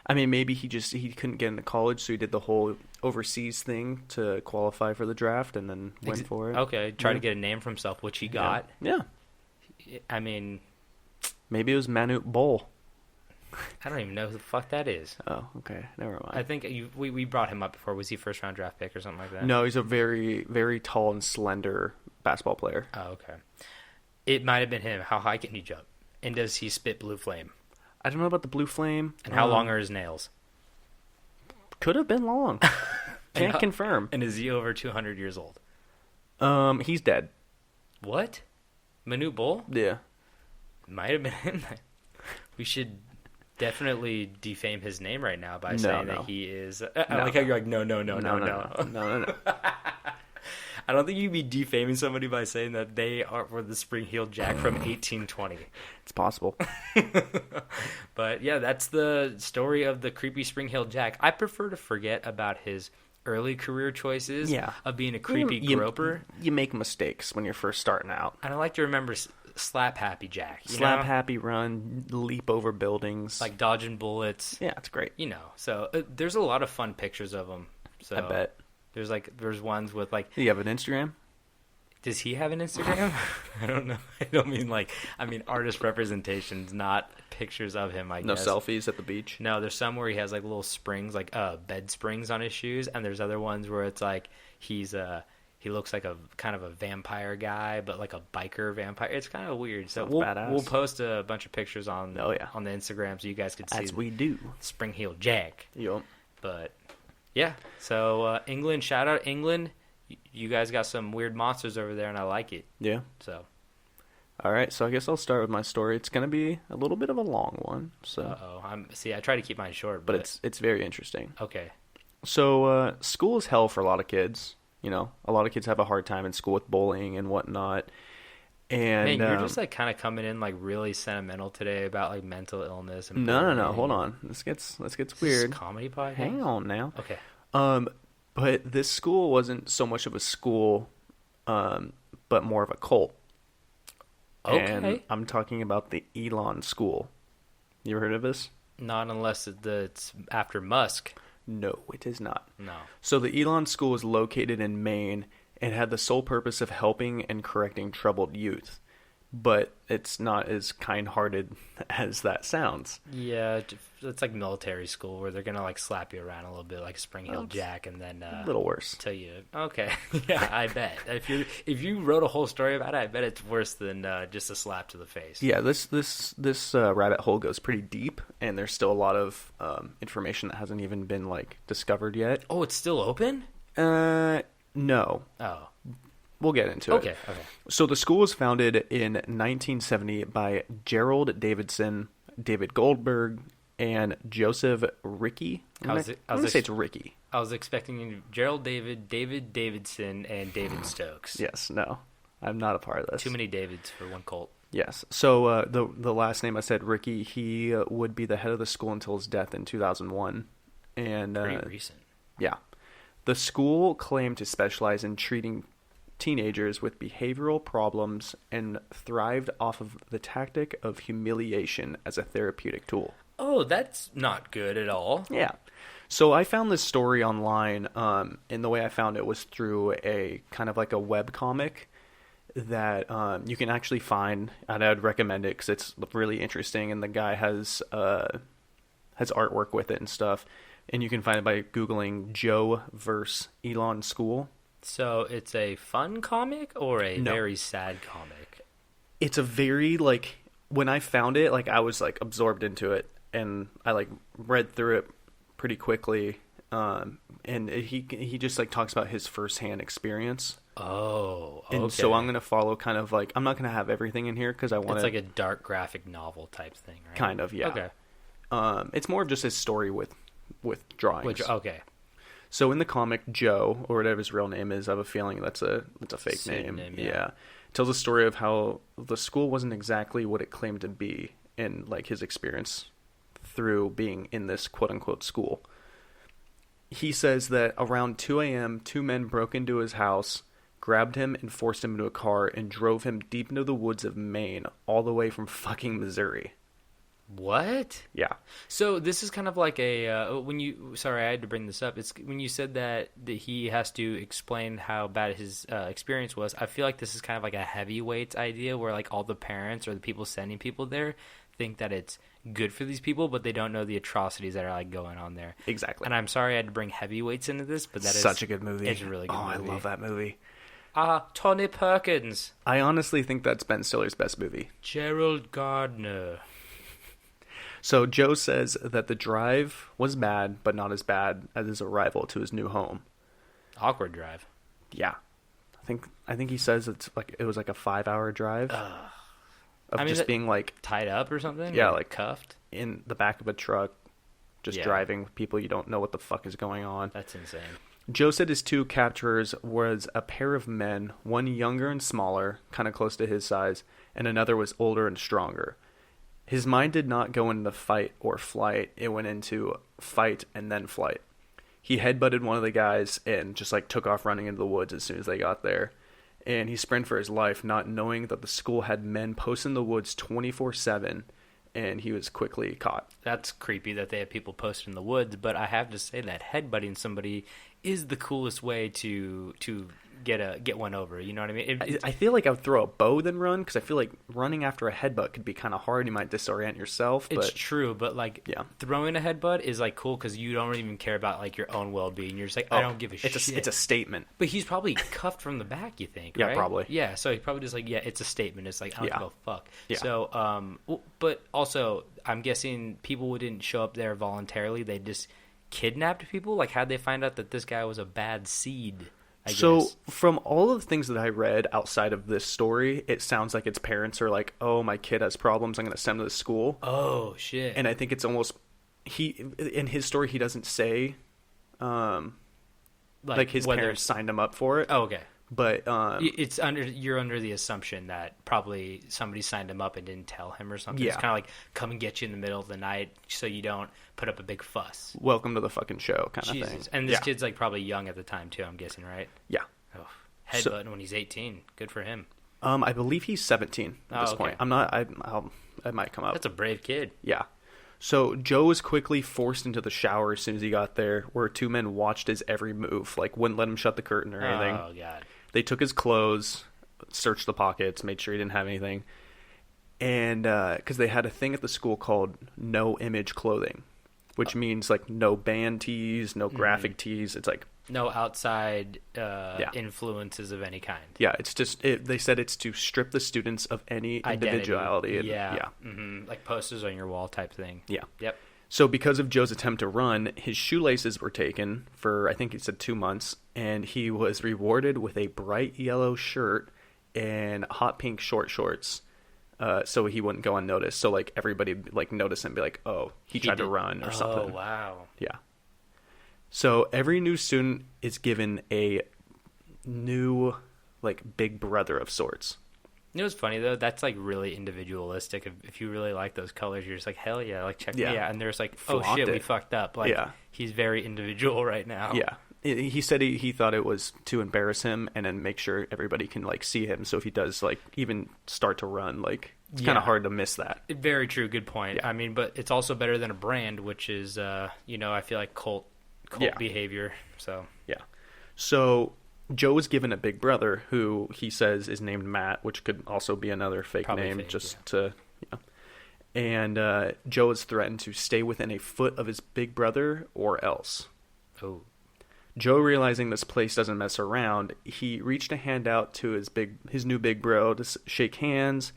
I mean, maybe he couldn't get into college, so he did the whole overseas thing to qualify for the draft, and then went for it. Okay, try to get a name for himself, which he got. Yeah. I mean, maybe it was Manute Bol. I don't even know who the fuck that is. Oh, okay, never mind. I think we brought him up before. Was he first round draft pick or something like that? No, he's a very, very tall and slender basketball player. Oh, okay. It might have been him. How high can he jump? And does he spit blue flame? I don't know about the blue flame. And how long are his nails? Could have been long. Can't confirm. And is he over 200 years old? He's dead. What? Manute Bol? Yeah. Might have been him. We should definitely defame his name right now by saying that he is... I like how you're like, no. No. I don't think you'd be defaming somebody by saying that they were the Spring-Heeled Jack from 1820. It's possible. But yeah, that's the story of the creepy Spring-Heeled Jack. I prefer to forget about his early career choices of being a creepy groper. You make mistakes when you're first starting out. And I like to remember Slap Happy Jack. Slap Happy, run, leap over buildings. Like dodging bullets. Yeah, it's great. So there's a lot of fun pictures of him. So I bet. There's ones with like... Do you have an Instagram? Does he have an Instagram? I don't know. I don't mean artist representations, not pictures of him, I guess. No selfies at the beach? No, there's some where he has like little springs, like bed springs on his shoes, and there's other ones where it's like he looks like a kind of a vampire guy, but like a biker vampire. It's kind of weird. So we'll post a bunch of pictures on the Instagram so you guys can see. As we do. Spring-Heeled Jack. Yup. But yeah, so England, shout out England. You guys got some weird monsters over there, and I like it. Yeah. So. All right, so I guess I'll start with my story. It's going to be a little bit of a long one. So. I try to keep mine short. But it's very interesting. Okay. So school is hell for a lot of kids. A lot of kids have a hard time in school with bullying and whatnot. And man, you're just like kind of coming in like really sentimental today about like mental illness. And no. Hold on. This gets weird. Comedy podcast. Hang on now. Okay. But this school wasn't so much of a school, but more of a cult. Okay. And I'm talking about the Elan School. You ever heard of this? Not unless it's after Musk. No, it is not. No. So the Elan School is located in Maine and had the sole purpose of helping and correcting troubled youth. But it's not as kind-hearted as that sounds. Yeah, it's like military school where they're going to like slap you around a little bit like Spring-Heeled Jack and then... a little worse. Tell you, okay. Yeah, I bet. If you wrote a whole story about it, I bet it's worse than just a slap to the face. Yeah, this rabbit hole goes pretty deep, and there's still a lot of information that hasn't even been like discovered yet. Oh, it's still open? No. Oh. We'll get into it. Okay. So the school was founded in 1970 by Gerald Davidson, David Goldberg, and Joseph Ricky. I'm going to say it's Ricky. I was expecting Gerald David, David Davidson, and David Stokes. Yes, no. I'm not a part of this. Too many Davids for one cult. Yes. So the last name I said, Ricky, he would be the head of the school until his death in 2001. And Pretty recent. Yeah. The school claimed to specialize in treating teenagers with behavioral problems and thrived off of the tactic of humiliation as a therapeutic tool. Oh, that's not good at all. Yeah. So I found this story online, and the way I found it was through a kind of like a web comic that you can actually find, and I'd recommend it because it's really interesting, and the guy has artwork with it and stuff, and you can find it by Googling Joe versus Elan School. So it's a fun comic or a very sad comic? It's a very, like, when I found it, like, I was, like, absorbed into it, and I, like, read through it pretty quickly, and he just, like, talks about his firsthand experience. Oh, okay. And so I'm going to follow kind of, like, I'm not going to have everything in here because I want to... It's like a dark graphic novel type thing, right? Kind of, yeah. Okay. It's more of just his story with drawings. Okay. So in the comic, Joe, or whatever his real name is, I have a feeling that's a fake name. Yeah. Tells a story of how the school wasn't exactly what it claimed to be, and like his experience through being in this quote-unquote school. He says that around 2 a.m., 2 men broke into his house, grabbed him and forced him into a car and drove him deep into the woods of Maine, all the way from fucking Missouri. What? Yeah. So this is kind of like a sorry, I had to bring this up. It's when you said that he has to explain how bad his experience was. I feel like this is kind of like a heavyweights idea where like all the parents or the people sending people there think that it's good for these people, but they don't know the atrocities that are like going on there. Exactly. And I'm sorry I had to bring heavyweights into this, but that is such a good movie. It's a really good movie. I love that movie. Tony Perkins. I honestly think that's Ben Stiller's best movie. Gerald Gardner. So Joe says that the drive was bad, but not as bad as his arrival to his new home. Awkward drive. Yeah. I think he says it was like a 5-hour drive. Being like tied up or something? Yeah, or like cuffed in the back of a truck, just driving with people you don't know what the fuck is going on. That's insane. Joe said his 2 captors was a pair of men, one younger and smaller, kind of close to his size, and another was older and stronger. His mind did not go into fight or flight. It went into fight and then flight. He headbutted one of the guys and just like took off running into the woods as soon as they got there. And he sprinted for his life, not knowing that the school had men posted in the woods 24/7, and he was quickly caught. That's creepy that they have people posted in the woods, but I have to say that headbutting somebody is the coolest way to get one over. You know what I mean? I feel like I would throw a bow than run, because I feel like running after a headbutt could be kind of hard. You might disorient yourself. It's true, but like throwing a headbutt is like cool because you don't even care about like your own well-being. You're just like, I don't give a shit. It's a statement. But he's probably cuffed from the back, you think, Yeah, right? probably. Yeah, so he probably just like, it's a statement. It's like, I don't give a fuck. Yeah. So, but also, I'm guessing people wouldn't show up there voluntarily. They just kidnapped people. Like, how'd they find out that this guy was a bad seed? I guess. From all of the things that I read outside of this story, it sounds like its parents are like, oh, my kid has problems, I'm going to send him to the school. Oh, shit. And I think it's almost, in his story, he doesn't say, like his parents signed him up for it. Oh, okay. But you're under the assumption that probably somebody signed him up and didn't tell him or something. Yeah. It's kind of like come and get you in the middle of the night so you don't put up a big fuss. Welcome to the fucking show kind Jesus. of thing. And this kid's like probably young at the time too, I'm guessing, right? Yeah. Oh, headbutting when he's 18. Good for him. I believe he's 17 at this point. I'm not. I might come up. That's a brave kid. Yeah. So Joe was quickly forced into the shower as soon as he got there, where 2 men watched his every move, like wouldn't let him shut the curtain or anything. Oh god. They took his clothes, searched the pockets, made sure he didn't have anything, and because they had a thing at the school called no image clothing, which means like no band tees, no graphic tees. It's like no outside influences of any kind. Yeah, it's just they said it's to strip the students of any individuality. Yeah. Mm-hmm. Like posters on your wall type thing. Yeah. Yep. So because of Joe's attempt to run, his shoelaces were taken for, I think he said 2 months, and he was rewarded with a bright yellow shirt and hot pink short shorts, so he wouldn't go unnoticed. So like everybody like notice him and be like, oh, he tried to run or something. Oh, wow. Yeah. So every new student is given a new, like, big brother of sorts. You know what's funny, though? That's, like, really individualistic. If you really like those colors, you're just like, hell yeah, like, check me out. And there's like, oh, shit, we fucked up. Like, he's very individual right now. Yeah. He said he thought it was to embarrass him and then make sure everybody can, like, see him. So if he does, like, even start to run, like, it's kind of hard to miss that. Very true. Good point. Yeah. I mean, but it's also better than a brand, which is, you know, I feel like cult behavior. So, yeah. So Joe was given a big brother who he says is named Matt, which could also be another fake name, to, you know. And Joe is threatened to stay within a foot of his big brother or else. Oh. Joe, realizing this place doesn't mess around, he reached a hand out to his new big bro to shake hands,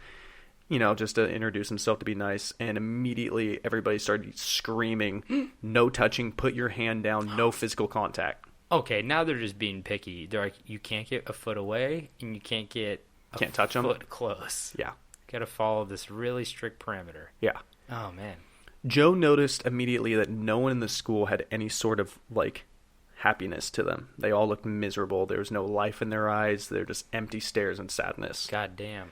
you know, just to introduce himself, to be nice. And immediately everybody started screaming, no touching, put your hand down, no physical contact. Okay, now they're just being picky. They're like, you can't get a foot away, and you can't get touch them. Foot close. Yeah. Got to follow this really strict parameter. Yeah. Oh, man. Joe noticed immediately that no one in the school had any sort of, like, happiness to them. They all looked miserable. There was no life in their eyes. They're just empty stares and sadness. God damn.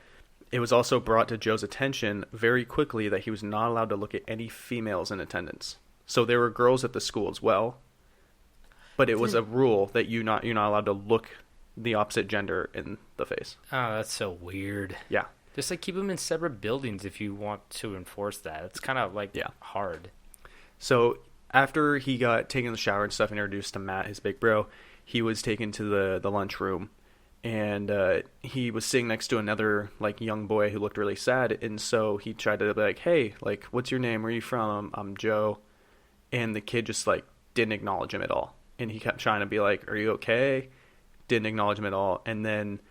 It was also brought to Joe's attention very quickly that he was not allowed to look at any females in attendance. So there were girls at the school as well, but it was a rule that you're not allowed to look the opposite gender in the face. Oh, that's so weird. Yeah. Just like keep them in separate buildings if you want to enforce that. It's kind of like hard. So after he got taken in the shower and stuff and introduced to Matt, his big bro, he was taken to the lunchroom, and he was sitting next to another, like, young boy who looked really sad. And so he tried to be like, hey, like, what's your name? Where are you from? I'm Joe. And the kid just, like, didn't acknowledge him at all. And he kept trying to be like, are you okay? Didn't acknowledge him at all. And then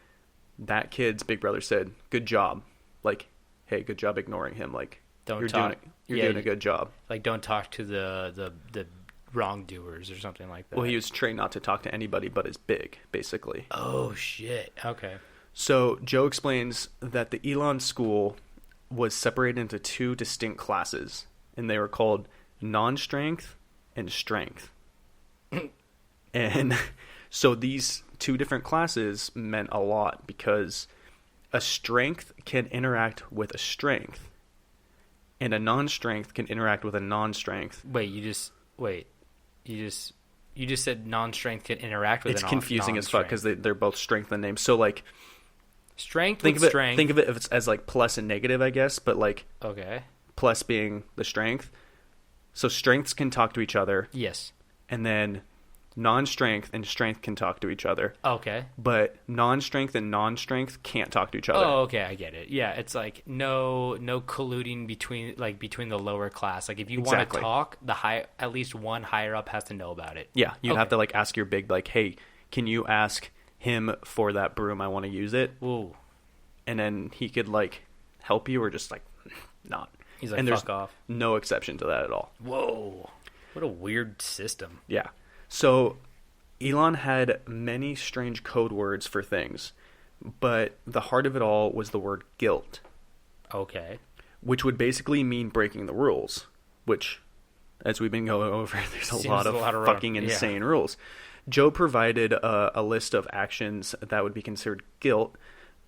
that kid's big brother said, good job. Like, hey, good job ignoring him. Like, you're doing a good job. Like, don't talk to the wrongdoers or something like that. Well, he was trained not to talk to anybody but his big, basically. Oh, shit. Okay. So Joe explains that the Elan School was separated into two distinct classes, and they were called non-strength and strength. And so these two different classes meant a lot because a strength can interact with a strength, and a non-strength can interact with a non-strength. You just said non-strength can interact with. It's confusing as fuck because they're both strength and names. So, like, strength. Think of it as like plus and negative, I guess. But, like, okay, plus being the strength. So strengths can talk to each other. Yes. And then non-strength and strength can talk to each other. Okay. But non-strength and non-strength can't talk to each other. Oh, okay, I get it. Yeah, it's like no colluding between the lower class. Like, if you want to talk, at least one higher up has to know about it. Yeah, you have to, like, ask your big, like, hey, can you ask him for that broom? I want to use it. Ooh. And then he could, like, help you or just, like, not. He's like, and fuck off. No exception to that at all. Whoa. What a weird system. Yeah. So Elan had many strange code words for things, but the heart of it all was the word guilt. Okay. Which would basically mean breaking the rules, which, as we've been going over, there's a lot of fucking insane rules. Joe provided a list of actions that would be considered guilt.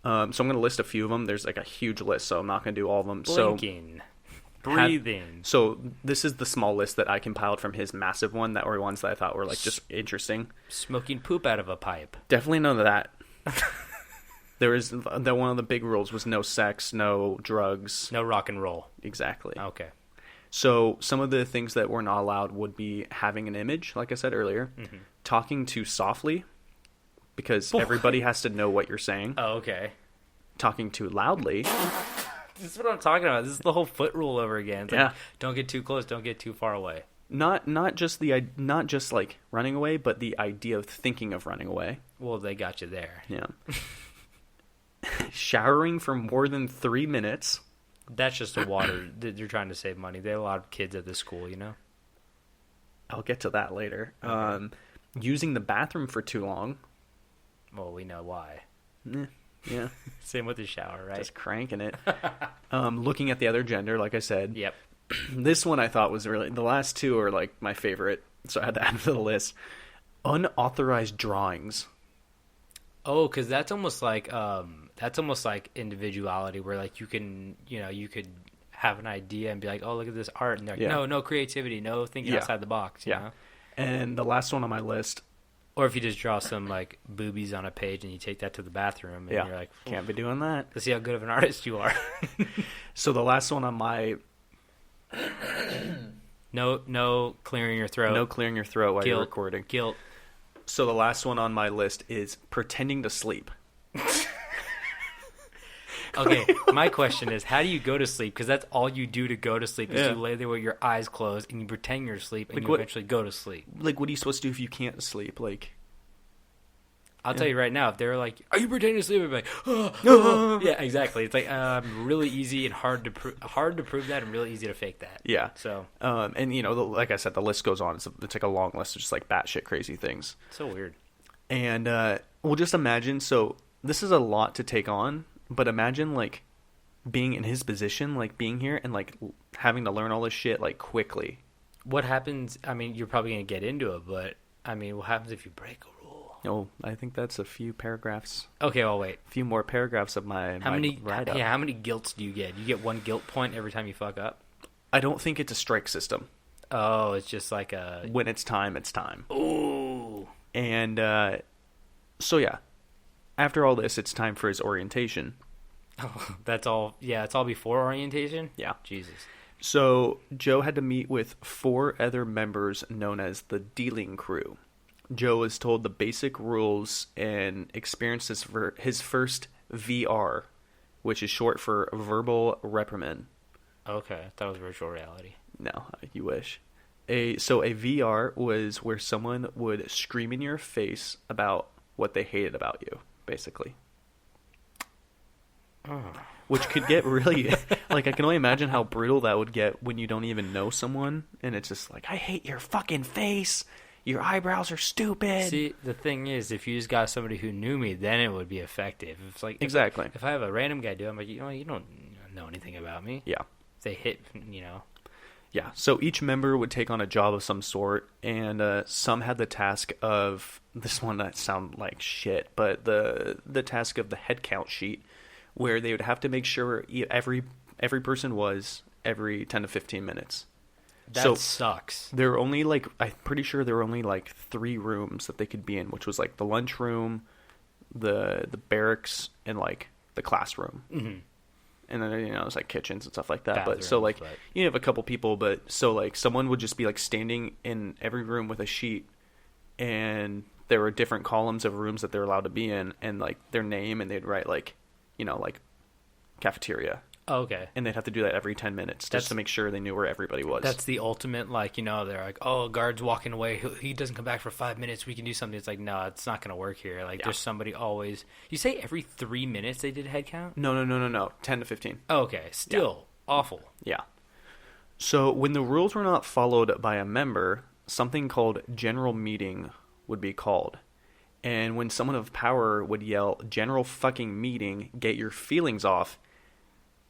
So I'm going to list a few of them. There's, like, a huge list, so I'm not going to do all of them. Blinking. Breathing. So this is the small list that I compiled from his massive one that were ones that I thought were, like, just interesting. Smoking poop out of a pipe. Definitely none of that. There is that one of the big rules was no sex, no drugs, no rock and roll. Exactly. Okay. So some of the things that were not allowed would be having an image, like I said earlier, talking too softly, because everybody has to know what you're saying. Oh, okay. Talking too loudly. This is what I'm talking about. This is the whole foot rule over again. It's like, don't get too close, don't get too far away. Not just like running away, but the idea of thinking of running away. Well, they got you there. Yeah. Showering for more than 3 minutes. That's just a water. They're trying to save money. They have a lot of kids at the school, you know? I'll get to that later. Okay. Using the bathroom for too long. Well, we know why. Yeah. Same with the shower, right? Just cranking it. Looking at the other gender, like I said. Yep. This one I thought was really... The last two are, like, my favorite. So I had to add to the list. Unauthorized drawings. Oh, because that's almost like individuality, where like you could have an idea and be like, oh, look at this art, and they're like, no creativity, no thinking outside the box. You know? And the last one on my list. Or if you just draw some like boobies on a page and you take that to the bathroom, and you're like, can't be doing that. Let's see how good of an artist you are. So the last one on my no clearing your throat. No clearing your throat while you're recording. Guilt. So the last one on my list is pretending to sleep. Okay, my question is, how do you go to sleep? Because that's all you do to go to sleep is you lay there with your eyes closed and you pretend you're asleep and you eventually go to sleep. Like, what are you supposed to do if you can't sleep? Like, I'll tell you right now, if they're like, are you pretending to sleep? I'd be like, oh. Yeah, exactly. It's like really easy and hard to prove that, and really easy to fake that. Yeah. So, and like I said, the list goes on. It's like a long list of just like batshit crazy things. So weird. And well, just imagine. So this is a lot to take on, but imagine like being in his position, like being here and like having to learn all this shit like quickly. What happens? I mean, you're probably gonna get into it, but I mean, what happens if you break a rule? Oh, I think that's a few paragraphs. Okay, well, wait. A few more paragraphs of my write-up. Yeah, how many guilts do you get? You get 1 guilt point every time you fuck up? I don't think it's a strike system. Oh, it's just like a... When it's time, it's time. Ooh. And so, yeah. After all this, it's time for his orientation. Oh, that's all... Yeah, it's all before orientation? Yeah. Jesus. So, Joe had to meet with 4 other members known as the dealing crew. Joe was told the basic rules and experienced his first VR, which is short for verbal reprimand. Okay, that was virtual reality. No, you wish. So a VR was where someone would scream in your face about what they hated about you, basically. Oh. Which could get really... like, I can only imagine how brutal that would get when you don't even know someone, and it's just like, I hate your fucking face! Your eyebrows are stupid. See, the thing is, if you just got somebody who knew me, then it would be effective. It's like exactly. If I have a random guy do it, I'm like, you don't know anything about me. Yeah. If they hit, Yeah. So each member would take on a job of some sort, and some had the task of this one that sound like shit, but the task of the head count sheet, where they would have to make sure every person was every 10 to 15 minutes. That sucks. There were only I'm pretty sure there were only 3 rooms that they could be in, which was like the lunchroom, the barracks, and like the classroom. Mm-hmm. And then it was like kitchens and stuff like that. Bathrooms, but so you have a couple people, but so like someone would just be like standing in every room with a sheet, and there were different columns of rooms that they're allowed to be in, and like their name, and they'd write like cafeteria. Oh, okay. And they'd have to do that every 10 minutes just to make sure they knew where everybody was. That's the ultimate, they're like, oh, a guard's walking away. He doesn't come back for 5 minutes. We can do something. It's like, no, it's not going to work here. There's somebody always... You say every 3 minutes they did a head count? No. 10 to 15. Oh, okay. Still awful. Yeah. So when the rules were not followed by a member, something called general meeting would be called. And when someone of power would yell, general fucking meeting, get your feelings off,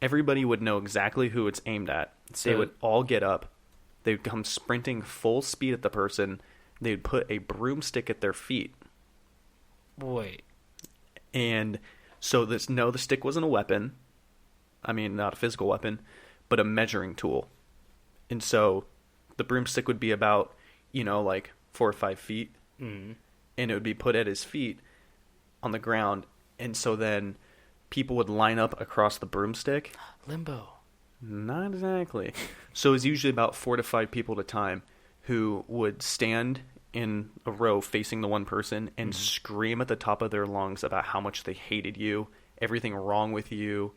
everybody would know exactly who it's aimed at. They would all get up. They would come sprinting full speed at the person. They would put a broomstick at their feet. Wait. And so the stick wasn't a weapon. I mean, not a physical weapon, but a measuring tool. And so the broomstick would be about, 4 or 5 feet. Mm-hmm. And it would be put at his feet on the ground. And so then... people would line up across the broomstick. Limbo. Not exactly. So it was usually about 4 to 5 people at a time who would stand in a row facing the one person and scream at the top of their lungs about how much they hated you, everything wrong with you,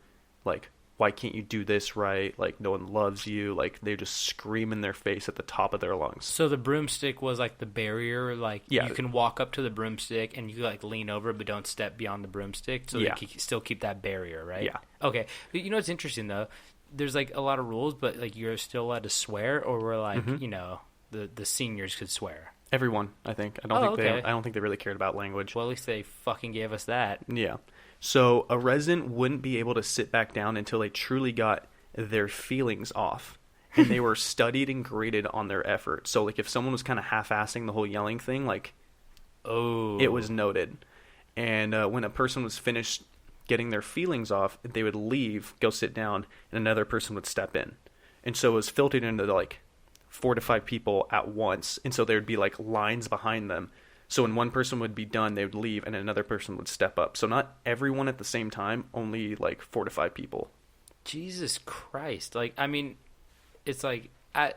why can't you do this right? No one loves you. They just scream in their face at the top of their lungs. So the broomstick was the barrier. You can walk up to the broomstick and you lean over, but don't step beyond the broomstick. So you can still keep that barrier, right? Yeah. Okay. But what's interesting though? There's a lot of rules, but you're still allowed to swear, or we're the seniors could swear. Everyone, I think. I don't think they really cared about language. Well, at least they fucking gave us that. Yeah. So a resident wouldn't be able to sit back down until they truly got their feelings off. and they were studied and graded on their effort. So like if someone was kind of half-assing the whole yelling thing, like it was noted. And when a person was finished getting their feelings off, they would leave, go sit down, and another person would step in. And so it was filtered into like 4 to 5 people at once, and so there would be like lines behind them. So when one person would be done, they would leave, and another person would step up. So not everyone at the same time, only like 4 to 5 people. Jesus Christ. Like, I mean, it's like, I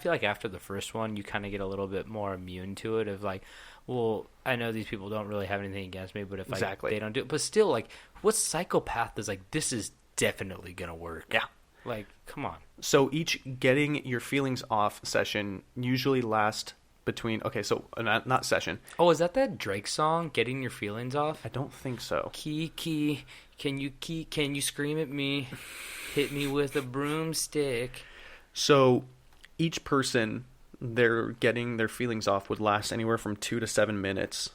feel like after the first one, you kind of get a little bit more immune to it of like, well, I know these people don't really have anything against me, but if exactly. they don't do it. But still, like, what psychopath is like, this is definitely going to work? Yeah. Like, come on. So each getting your feelings off session usually lasts between, okay, so not session. Oh, is that Drake song, Getting Your Feelings Off? I don't think so. Key, can you scream at me? Hit me with a broomstick. So each person, they're getting their feelings off would last anywhere from 2 to 7 minutes.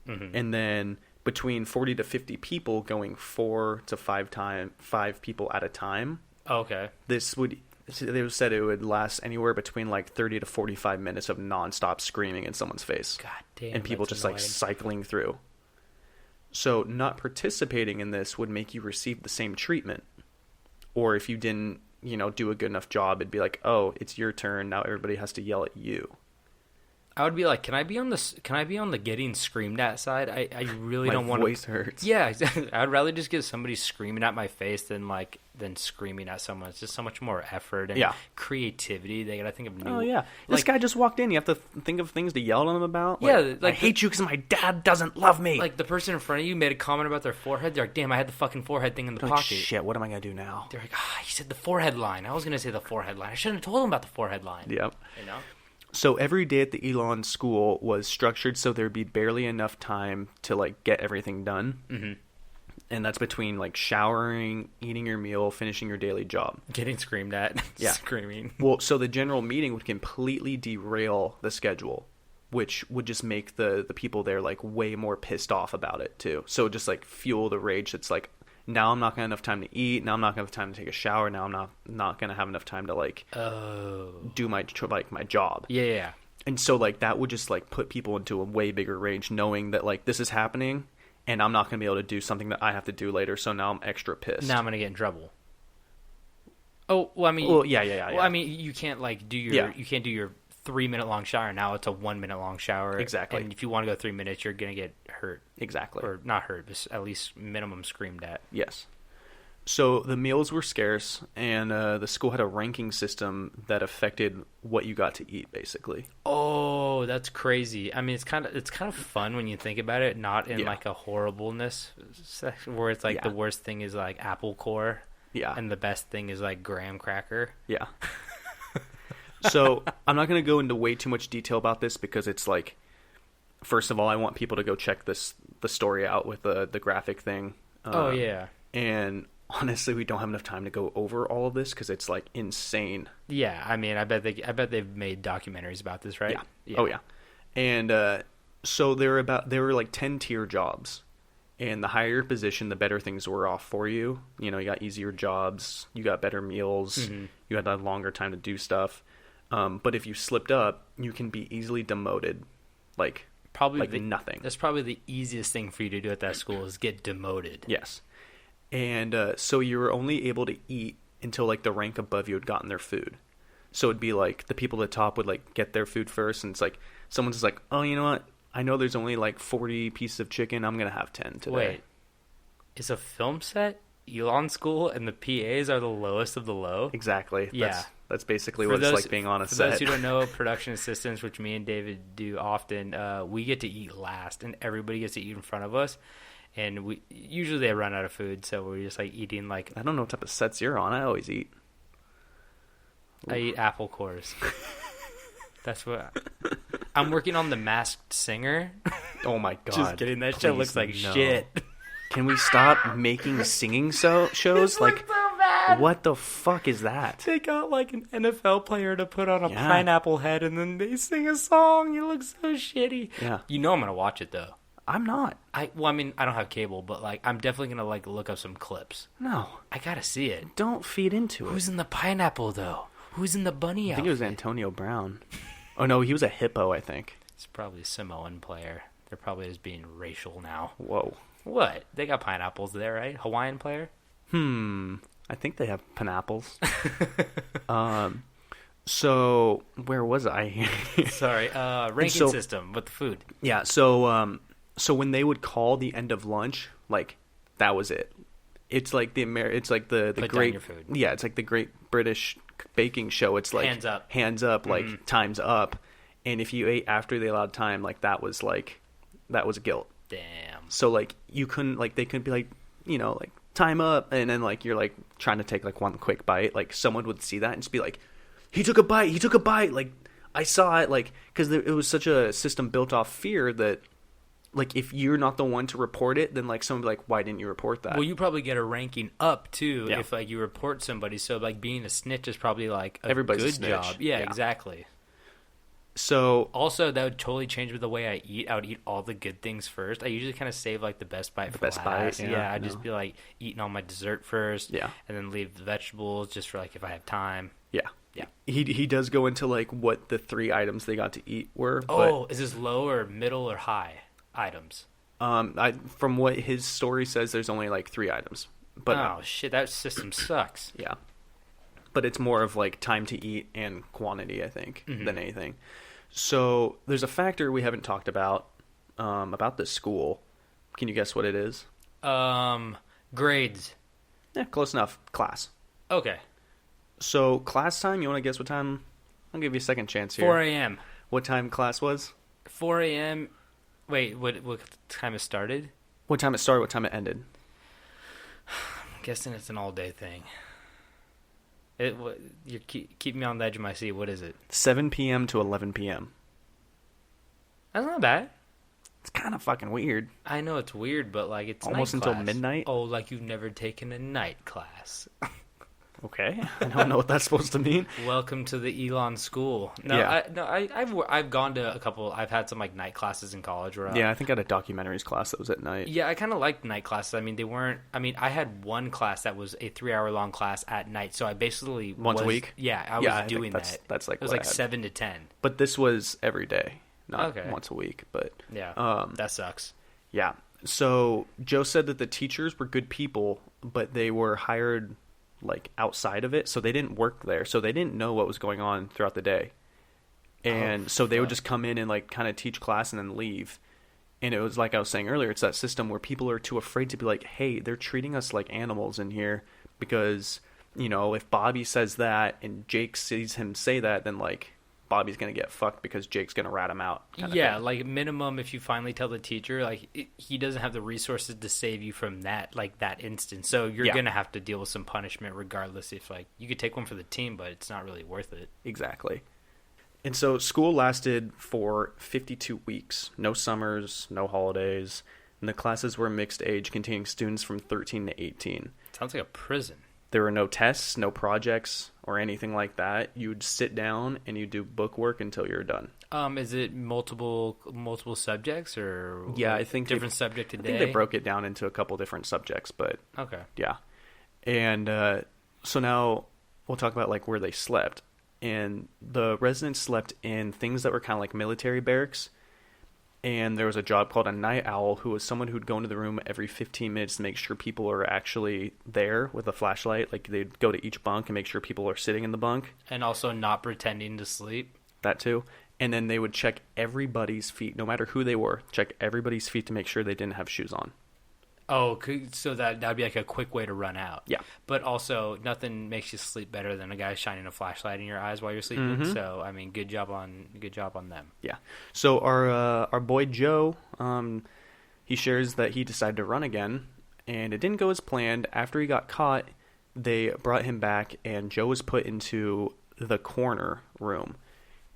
Mm-hmm. And then between 40 to 50 people going 4 to 5 people at a time. Okay. They said it would last anywhere between like 30 to 45 minutes of nonstop screaming in someone's face. God damn. And people just annoying. like cycling through. So not participating in this would make you receive the same treatment. Or if you didn't, do a good enough job, it'd be like, oh, it's your turn. Now everybody has to yell at you. I would be like, can I be on the getting screamed at side? I really don't want to. My voice hurts. Yeah, I'd rather just get somebody screaming at my face than screaming at someone. It's just so much more effort and creativity. They gotta think of new. Oh yeah, this guy just walked in. You have to think of things to yell at him about. Yeah, I hate you because my dad doesn't love me. Like the person in front of you made a comment about their forehead. They're like, damn, I had the fucking forehead thing in the They're pocket. Like, shit, what am I gonna do now? They're like, he said the forehead line. I was gonna say the forehead line. I shouldn't have told him about the forehead line. Yep. You know. So every day at the Elan School was structured so there'd be barely enough time to like get everything done. Mm-hmm. And that's between like showering, eating your meal, finishing your daily job. Getting screamed at. Yeah. Screaming. Well, so the general meeting would completely derail the schedule, which would just make the people there like way more pissed off about it too. So just like fuel the rage. It's like, now I'm not going to have enough time to eat. Now I'm not going to have time to take a shower. Now I'm not going to have enough time to like do my job. Yeah. And so like that would just like put people into a way bigger rage, knowing that like this is happening and I'm not going to be able to do something that I have to do later. So now I'm extra pissed. Now I'm going to get in trouble. Oh, well, I mean, yeah. Well, I mean, you can't like do you can't do your 3-minute long shower. Now it's a 1-minute long shower. Exactly. And if you want to go 3 minutes, you're going to get hurt. Exactly. Or not hurt, but at least minimum screamed at. Yes. So the meals were scarce, and the school had a ranking system that affected what you got to eat, basically. Oh, that's crazy. I mean, it's kind of fun when you think about it, not in like a horribleness section where it's like the worst thing is like apple core. Yeah. And the best thing is like graham cracker. Yeah. So I'm not going to go into way too much detail about this because it's like, first of all, I want people to go check the story out with the graphic thing. Oh yeah. And honestly, we don't have enough time to go over all of this because it's like insane. Yeah, I mean, I bet they've made documentaries about this, right? Yeah. Oh yeah. And so there were like 10-tier jobs, and the higher your position, the better things were off for you. You got easier jobs, you got better meals, you had a longer time to do stuff. But if you slipped up, you can be easily demoted, like nothing. That's probably the easiest thing for you to do at that school is get demoted. Yes. And so you were only able to eat until like the rank above you had gotten their food. So it'd be like the people at the top would like get their food first, and it's like someone's just like, oh, you know what? I know there's only like 40 pieces of chicken. I'm gonna have 10 today. Wait, it's a film set, Elan School, and the PAs are the lowest of the low? Exactly. Yeah. That's basically what it's like being on a set. For those who don't know, production assistants, which me and David do often, we get to eat last, and everybody gets to eat in front of us. And we usually they run out of food, so we're just like eating like. I don't know what type of sets you're on. I always eat. I eat apple cores. That's what I'm working on. The Masked Singer. Oh my god! Just kidding. That show looks like shit. Can we stop making singing shows? Like, so bad. What the fuck is that? They got like an NFL player to put on a pineapple head, and then they sing a song. It looks so shitty. Yeah. I'm gonna watch it though. I'm not. I mean, I don't have cable, but like, I'm definitely gonna like look up some clips. No, I gotta see it. Don't feed into it. Who's in the pineapple though? Who's in the bunny I outfit? think it was Antonio Brown. Oh no, he was a hippo, I think. It's probably a Samoan player. They're probably just being racial now. Whoa. What? They got pineapples there, right? Hawaiian player? I think they have pineapples. So where was I? Sorry, ranking system with the food. Yeah, so when they would call the end of lunch, like that was it. It's like it's like the Put great down your food. Yeah, it's like the Great British Baking Show. It's like hands up, like time's up. And if you ate after the allowed time, like that was guilt. Damn. So like you couldn't, like they couldn't be like, like time up, and then like you're like trying to take like one quick bite. Like someone would see that and just be like, he took a bite. Like I saw it, like because it was such a system built off fear that like if you're not the one to report it, then like someone would be like, why didn't you report that? Well, you probably get a ranking up too if like you report somebody. So like being a snitch is probably like everybody's good a snitch. job. Yeah, exactly. So also that would totally change with the way I eat. I would eat all the good things first. I usually kind of save like the best bite for last. Yeah, I'd just be like eating all my dessert first. Yeah, and then leave the vegetables just for like if I have time. Yeah. Yeah. He does go into like what the 3 items they got to eat were. Oh, is this low or middle or high items? From what his story says, there's only like 3 items. But oh shit, that system sucks. Yeah. But it's more of like time to eat and quantity, I think, than anything. So there's a factor we haven't talked about this school. Can you guess what it is? Grades. Yeah, close enough. Class. Okay. So class time, you want to guess what time? I'll give you a second chance here. 4 a.m. What time class was? 4 a.m. Wait, what time it started? What time it started, what time it ended? I'm guessing it's an all-day thing. You keep me on the edge of my seat. What is it? 7 p.m. to 11 p.m. That's not bad. It's kind of fucking weird. I know it's weird, but like it's almost night until class. Midnight. Oh, like you've never taken a night class. Okay, I don't know what that's supposed to mean. Welcome to the Elan School. No, yeah. I've gone to a couple. I've had some like night classes in college. Where I think I had a documentaries class that was at night. Yeah, I kind of liked night classes. I mean, they weren't. I mean, I had one class that was a 3-hour long class at night. So I basically once a week. Yeah, I was doing that. That's like it was like 7 to 10. But this was every day, not once a week. But yeah, that sucks. Yeah. So Joe said that the teachers were good people, but they were hired like outside of it, so they didn't work there, so they didn't know what was going on throughout the day, and so they would just come in and like kind of teach class and then leave. And it was like I was saying earlier, it's that system where people are too afraid to be like, hey, they're treating us like animals in here, because if Bobby says that and Jake sees him say that, then like Bobby's gonna get fucked because Jake's gonna rat him out. Yeah, like minimum, if you finally tell the teacher, like he doesn't have the resources to save you from that, like that instance. So you're gonna have to deal with some punishment, regardless. If like you could take one for the team, but it's not really worth it. Exactly. And so school lasted for 52 weeks. No summers, no holidays, and the classes were mixed age, containing students from 13 to 18. Sounds like a prison. There were no tests, no projects, or anything like that. You'd sit down and you do book work until you're done. Is it multiple subjects, or I think different subject a day? I think they broke it down into a couple different subjects, but okay, yeah. And so now we'll talk about like where they slept. And the residents slept in things that were kind of like military barracks. And there was a job called a night owl, who was someone who'd go into the room every 15 minutes to make sure people are actually there with a flashlight. Like they'd go to each bunk and make sure people are sitting in the bunk. And also not pretending to sleep. That too. And then they would check everybody's feet, no matter who they were. Check everybody's feet to make sure they didn't have shoes on. Oh, so that'd be like a quick way to run out. Yeah. But also, nothing makes you sleep better than a guy shining a flashlight in your eyes while you're sleeping. Mm-hmm. So, I mean, good job on them. Yeah. So our boy Joe, he shares that he decided to run again, and it didn't go as planned. After he got caught, they brought him back, and Joe was put into the corner room,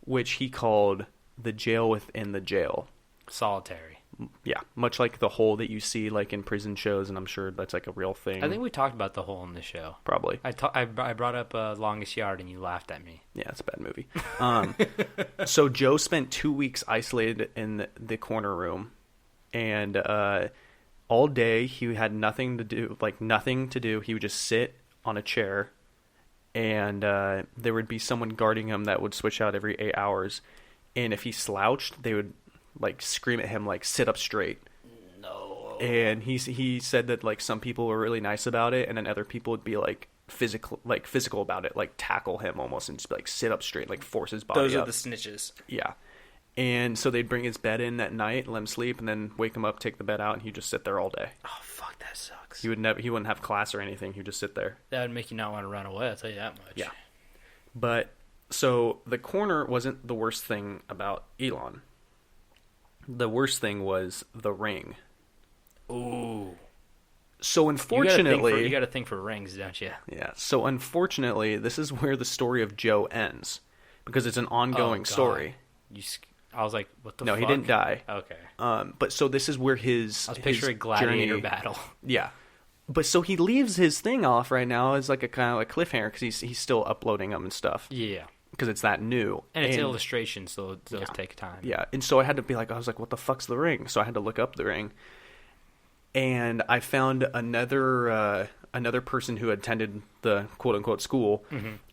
which he called the jail within the jail. Solitary. Yeah, much like the hole that you see like in prison shows, and I'm sure that's like a real thing. I think we talked about the hole in the show. Probably. I brought up Longest Yard, and you laughed at me. Yeah, it's a bad movie. So Joe spent 2 weeks isolated in the corner room, and all day he had nothing to do. He would just sit on a chair and there would be someone guarding him that would switch out every 8 hours. And if he slouched, they would like scream at him like, sit up straight. No. And he said that like some people were really nice about it, and then other people would be like physical about it, like tackle him almost and just be like, sit up straight, like force his body Those up. are the snitches. Yeah. And so they'd bring his bed in at night, let him sleep, and then wake him up, take the bed out, and he'd just sit there all day. Oh, fuck, that sucks. He wouldn't have class or anything. He'd just sit there. That would make you not want to run away, I'll tell you that much. Yeah. But, so, the corner wasn't the worst thing about Elan. The worst thing was the ring. Ooh. So, unfortunately... You got to think for rings, don't you? Yeah. So, unfortunately, this is where the story of Joe ends. Because it's an ongoing story. I was like, what the fuck? No, he didn't die. Okay. But so this is where his I was picturing a gladiator journey... battle. Yeah. But so he leaves his thing off right now as like a kind of like cliffhanger because he's still uploading them and stuff. Yeah. Because it's that new. And it's illustrations, so those take time. Yeah. And so I was like, what the fuck's the ring? So I had to look up the ring. And I found another person who attended the quote-unquote school,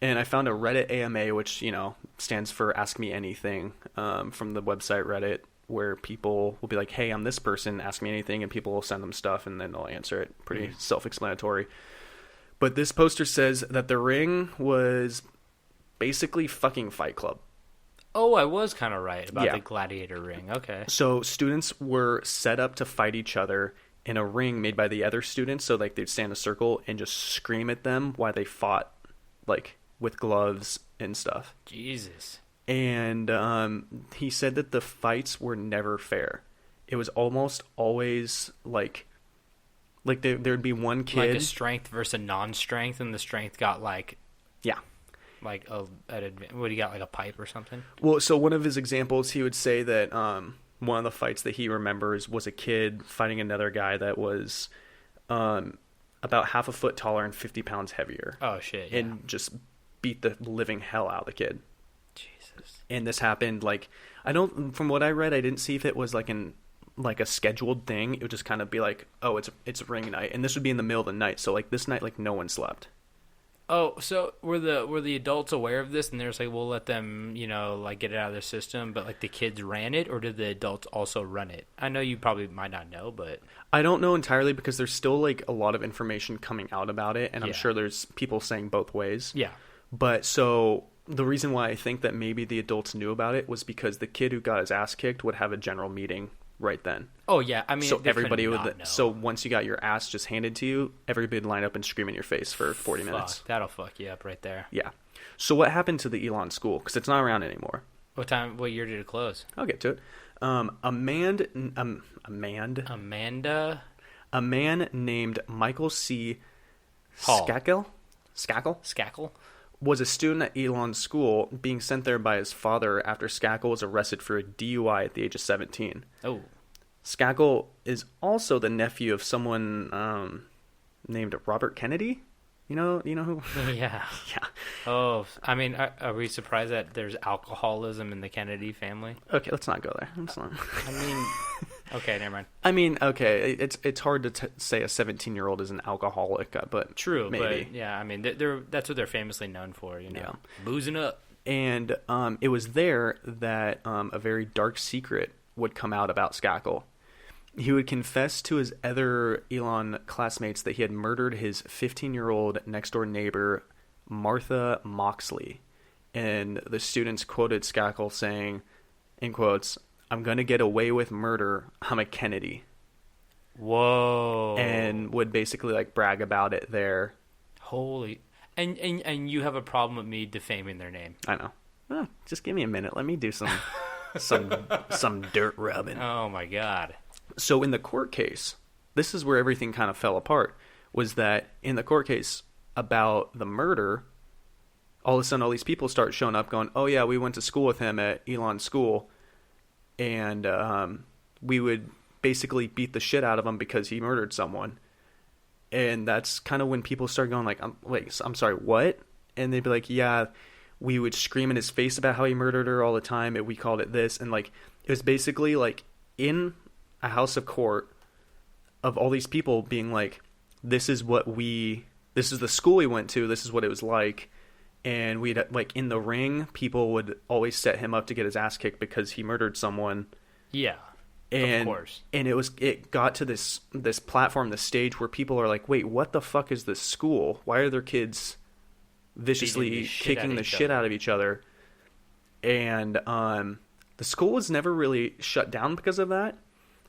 and I found a Reddit AMA, which, stands for Ask Me Anything, from the website Reddit, where people will be like, hey, I'm this person, ask me anything, and people will send them stuff, and then they'll answer it. Pretty self-explanatory. But this poster says that the ring was basically fucking Fight Club. Oh, I was kind of right about the gladiator ring. Okay. So students were set up to fight each other in a ring made by the other students, so like they'd stand in a circle and just scream at them while they fought, like with gloves and stuff. Jesus. And he said that the fights were never fair. It was almost always like there'd be one kid, like a strength versus a non-strength, and the strength got like what do you got, like a pipe or something? Well, so one of his examples, he would say that one of the fights that he remembers was a kid fighting another guy that was about half a foot taller and 50 pounds heavier. Oh, shit, yeah. And just beat the living hell out of the kid. Jesus. And this happened, from what I read, I didn't see if it was like a scheduled thing. It would just kind of be like, oh, it's ring night. And this would be in the middle of the night. So like this night, like no one slept. Oh, so were the adults aware of this, and they're just like, we'll let them, like get it out of their system, but like the kids ran it, or did the adults also run it? I know you probably might not know, but I don't know entirely because there's still like a lot of information coming out about it, and I'm sure there's people saying both ways. Yeah. But so the reason why I think that maybe the adults knew about it was because the kid who got his ass kicked would have a general meeting right then. Oh yeah, I mean, so everybody would. know. So once you got your ass just handed to you, everybody would line up and scream in your face for 40 minutes. That'll fuck you up right there. Yeah. So what happened to the Elan School? Because it's not around anymore. What year did it close? I'll get to it. A man named Michael C. Hall. Skakel was a student at Elan School, being sent there by his father after Skakel was arrested for a DUI at the age of 17. Oh. Skakel is also the nephew of someone named Robert Kennedy. You know who? Yeah. Yeah. Oh, I mean, are we surprised that there's alcoholism in the Kennedy family? Okay, let's not go there. Let's not. I mean, okay, never mind. I mean, okay, it's hard to say a 17-year-old is an alcoholic, but true, maybe. But yeah, I mean, that's what they're famously known for, Yeah. boozing up. And it was there that a very dark secret would come out about Skakel. He would confess to his other Elan classmates that he had murdered his 15-year-old next-door neighbor, Martha Moxley. And the students quoted Skakel saying, in quotes, "I'm going to get away with murder. I'm a Kennedy." Whoa. And would basically like brag about it there. Holy. And you have a problem with me defaming their name. I know. Oh, just give me a minute. Let me do some dirt rubbing. Oh my God. So in the court case, this is where everything kind of fell apart, was that in the court case about the murder, all of a sudden all these people start showing up going, oh yeah, we went to school with him at Elan School, and we would basically beat the shit out of him because he murdered someone. And that's kind of when people start going like, I'm sorry, what? And they'd be like, yeah, we would scream in his face about how he murdered her all the time, and we called it this. And like, it was basically like in a house of court of all these people being like, this is the school we went to, this is what it was like, and we'd like in the ring, people would always set him up to get his ass kicked because he murdered someone. Yeah. And, of course. And it got to this platform, this stage where people are like, wait, what the fuck is this school? Why are their kids viciously kicking the shit out of each other? And the school was never really shut down because of that.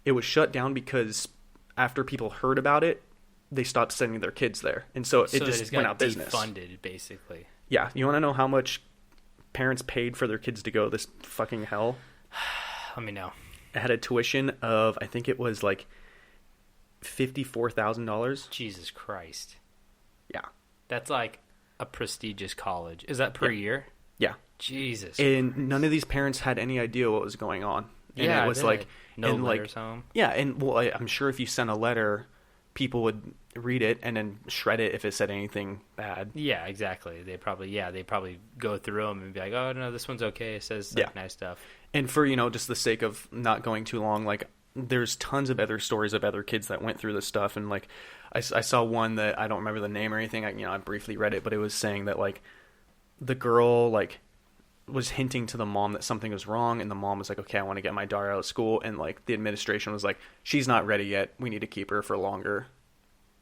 It was shut down because after people heard about it, they stopped sending their kids there. And so it just went out of business. Defunded, basically. Yeah. You want to know how much parents paid for their kids to go this fucking hell? Let me know. It had a tuition of, I think it was like $54,000. Jesus Christ. Yeah. That's like a prestigious college. Is that per year? Yeah. Jesus. And none of these parents had any idea what was going on. And yeah, it was like no and letters home. Yeah, and well, I'm sure if you sent a letter, people would read it and then shred it if it said anything bad. Yeah, exactly. They probably go through them and be like, "Oh no, this one's okay. It says like nice stuff." And for just the sake of not going too long, like there's tons of other stories of other kids that went through this stuff, and like I saw one that I don't remember the name or anything. I briefly read it, but it was saying that like the girl like was hinting to the mom that something was wrong, and the mom was like, okay, I want to get my daughter out of school, and like the administration was like, she's not ready yet, we need to keep her for longer.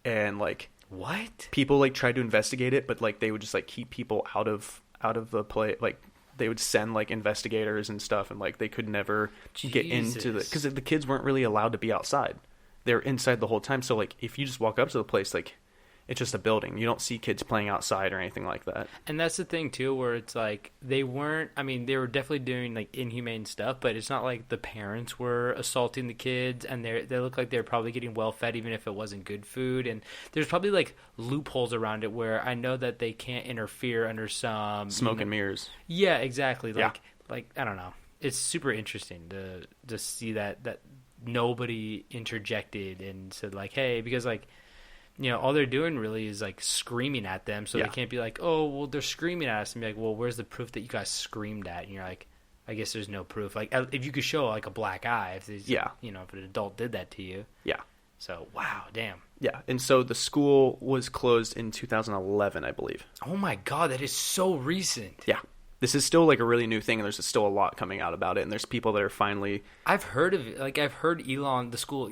And like what, people like tried to investigate it, but like they would just like keep people out of the play. Like they would send like investigators and stuff, and like they could never get into because the kids weren't really allowed to be outside. They're inside the whole time. So like if you just walk up to the place, like it's just a building. You don't see kids playing outside or anything like that. And that's the thing too, where it's like they were definitely doing like inhumane stuff, but it's not like the parents were assaulting the kids, and they look like they're probably getting well fed even if it wasn't good food. And there's probably like loopholes around it where I know that they can't interfere under some smoke and mirrors. Yeah, exactly. Like I don't know. It's super interesting to see that nobody interjected and said like, hey, because like, all they're doing really is like screaming at them, so they can't be like, oh, well, they're screaming at us, and be like, well, where's the proof that you guys screamed at? And you're like, I guess there's no proof. Like, if you could show like a black eye, if if an adult did that to you. Yeah. So, wow, damn. Yeah, and so the school was closed in 2011, I believe. Oh my God, that is so recent. Yeah. This is still like a really new thing, and there's still a lot coming out about it, and there's people that are finally... I've heard of it. Like, I've heard the Elan School,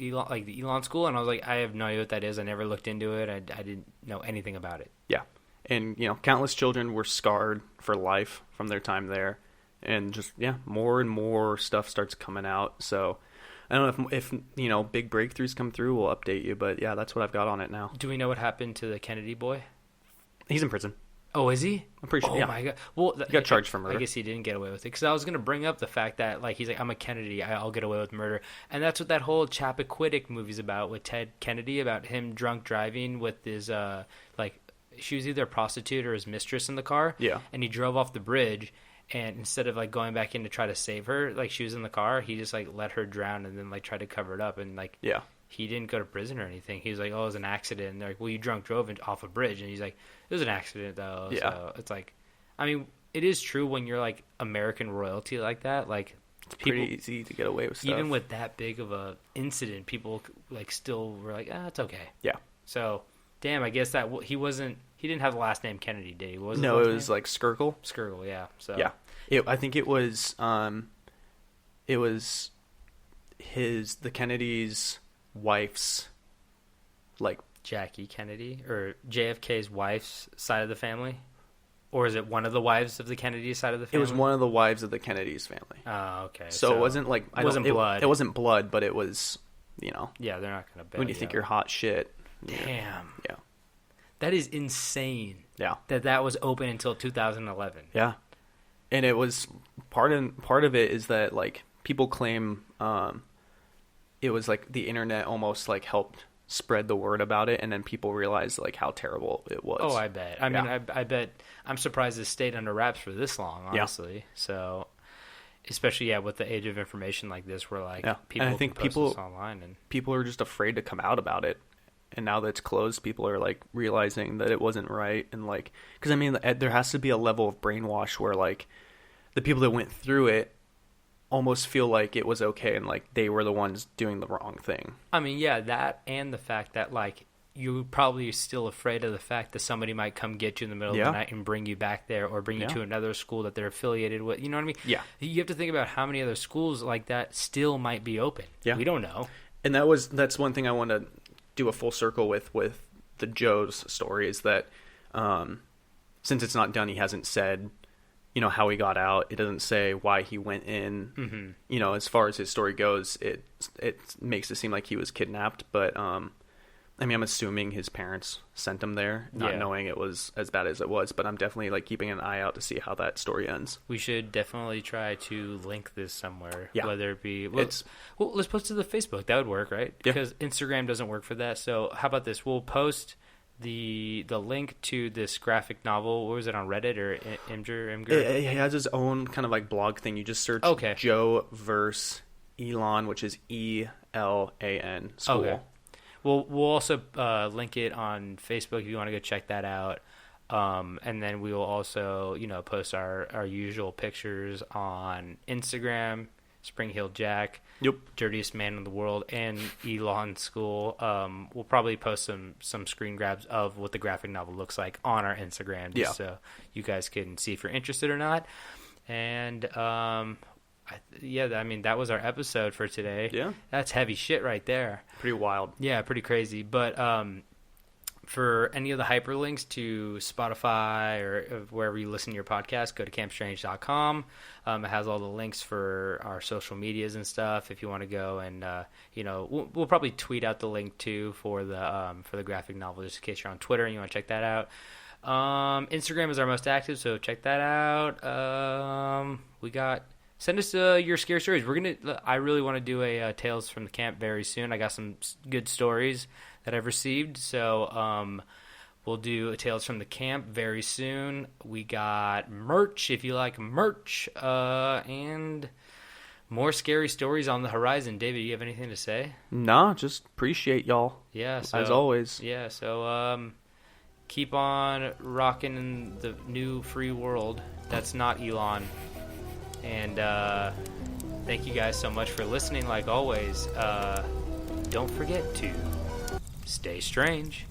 and I was like, I have no idea what that is. I never looked into it. I didn't know anything about it. Yeah. And, countless children were scarred for life from their time there, and just, more and more stuff starts coming out. So, I don't know if big breakthroughs come through, we'll update you, but yeah, that's what I've got on it now. Do we know what happened to the Kennedy boy? He's in prison. Oh, is he? I'm pretty sure. Oh my God! Well, he got charged for murder. I guess he didn't get away with it, because I was going to bring up the fact that like he's like, I'm a Kennedy, I'll get away with murder, and that's what that whole Chappaquiddick movie's about with Ted Kennedy, about him drunk driving with his like she was either a prostitute or his mistress in the car. Yeah. And he drove off the bridge, and instead of like going back in to try to save her, like she was in the car, he just like let her drown and then like tried to cover it up, and like he didn't go to prison or anything. He was like, oh, it was an accident. And they're like, well, you drunk drove off a bridge. And he's like, it was an accident, though. Yeah. So it's like, I mean, it is true when you're like American royalty like that. Like, it's pretty easy to get away with stuff. Even with that big of a incident, people like still were like, it's okay. Yeah. So, damn, I guess that he didn't have the last name Kennedy, did he? What was no, it was like Skirkle. Skirkle, yeah. So yeah. I think it was the Kennedy's wife's, like, Jackie Kennedy or JFK's wife's side of the family, or is it one of the wives of the Kennedy side of the family? It was one of the wives of the Kennedy's family. Oh, okay. So it wasn't like it wasn't blood. It wasn't blood, but it was, Yeah, they're not gonna. When you think you're hot shit. Damn. Yeah. That is insane. Yeah. That was open until 2011. Yeah. And it was part of it is that like people claim it was like the internet almost like helped spread the word about it, and then people realized like how terrible it was. Oh, I bet. I mean, I bet. I'm surprised it stayed under wraps for this long, honestly. Yeah. So, especially with the age of information like this, where like people, and I think people online and people are just afraid to come out about it. And now that it's closed, people are like realizing that it wasn't right, and like, because I mean, there has to be a level of brainwash where like the people that went through it almost feel like it was okay, and like they were the ones doing the wrong thing. I mean, yeah, that and the fact that like you're probably still afraid of the fact that somebody might come get you in the middle of the night and bring you back there, or bring you to another school that they're affiliated with. You know what I mean? Yeah. You have to think about how many other schools like that still might be open. Yeah. We don't know. And that's one thing I want to do a full circle with the Joe's story, is that since it's not done, he hasn't said, how he got out. It doesn't say why he went in. Mm-hmm. As far as his story goes, it makes it seem like he was kidnapped, but I'm assuming his parents sent him there, not knowing it was as bad as it was, but I'm definitely keeping an eye out to see how that story ends. We should definitely try to link this somewhere, whether it be... let's post to the Facebook. That would work, right? Yeah. Because Instagram doesn't work for that. So how about this? We'll post the link to this graphic novel. What was it, on Reddit or Imgur? He has his own kind of blog thing. You just search Joe versus Elan, which is ELAN school. Okay. We'll also link it on Facebook if you want to go check that out. And then we will also, post our usual pictures on Instagram, Spring Hill Jack, Dirtiest Man in the World, and Elan School. We'll probably post some screen grabs of what the graphic novel looks like on our Instagram, just so you guys can see if you're interested or not. And that was our episode for today. Yeah. That's heavy shit right there. Pretty wild. Yeah, pretty crazy. But for any of the hyperlinks to Spotify or wherever you listen to your podcast, go to campstrange.com. It has all the links for our social medias and stuff if you want to go. And, we'll probably tweet out the link, too, for the graphic novel, just in case you're on Twitter and you want to check that out. Instagram is our most active, so check that out. Send us your scary stories. I really want to do a Tales from the Camp very soon. I got some good stories that I've received, so we'll do a Tales from the Camp very soon. We got merch, if you like merch, and more scary stories on the horizon. David, you have anything to say? No, just appreciate y'all. Yeah, as always. Yeah, so keep on rocking in the new free world. That's not Elon. And thank you guys so much for listening. Like always, don't forget to stay strange.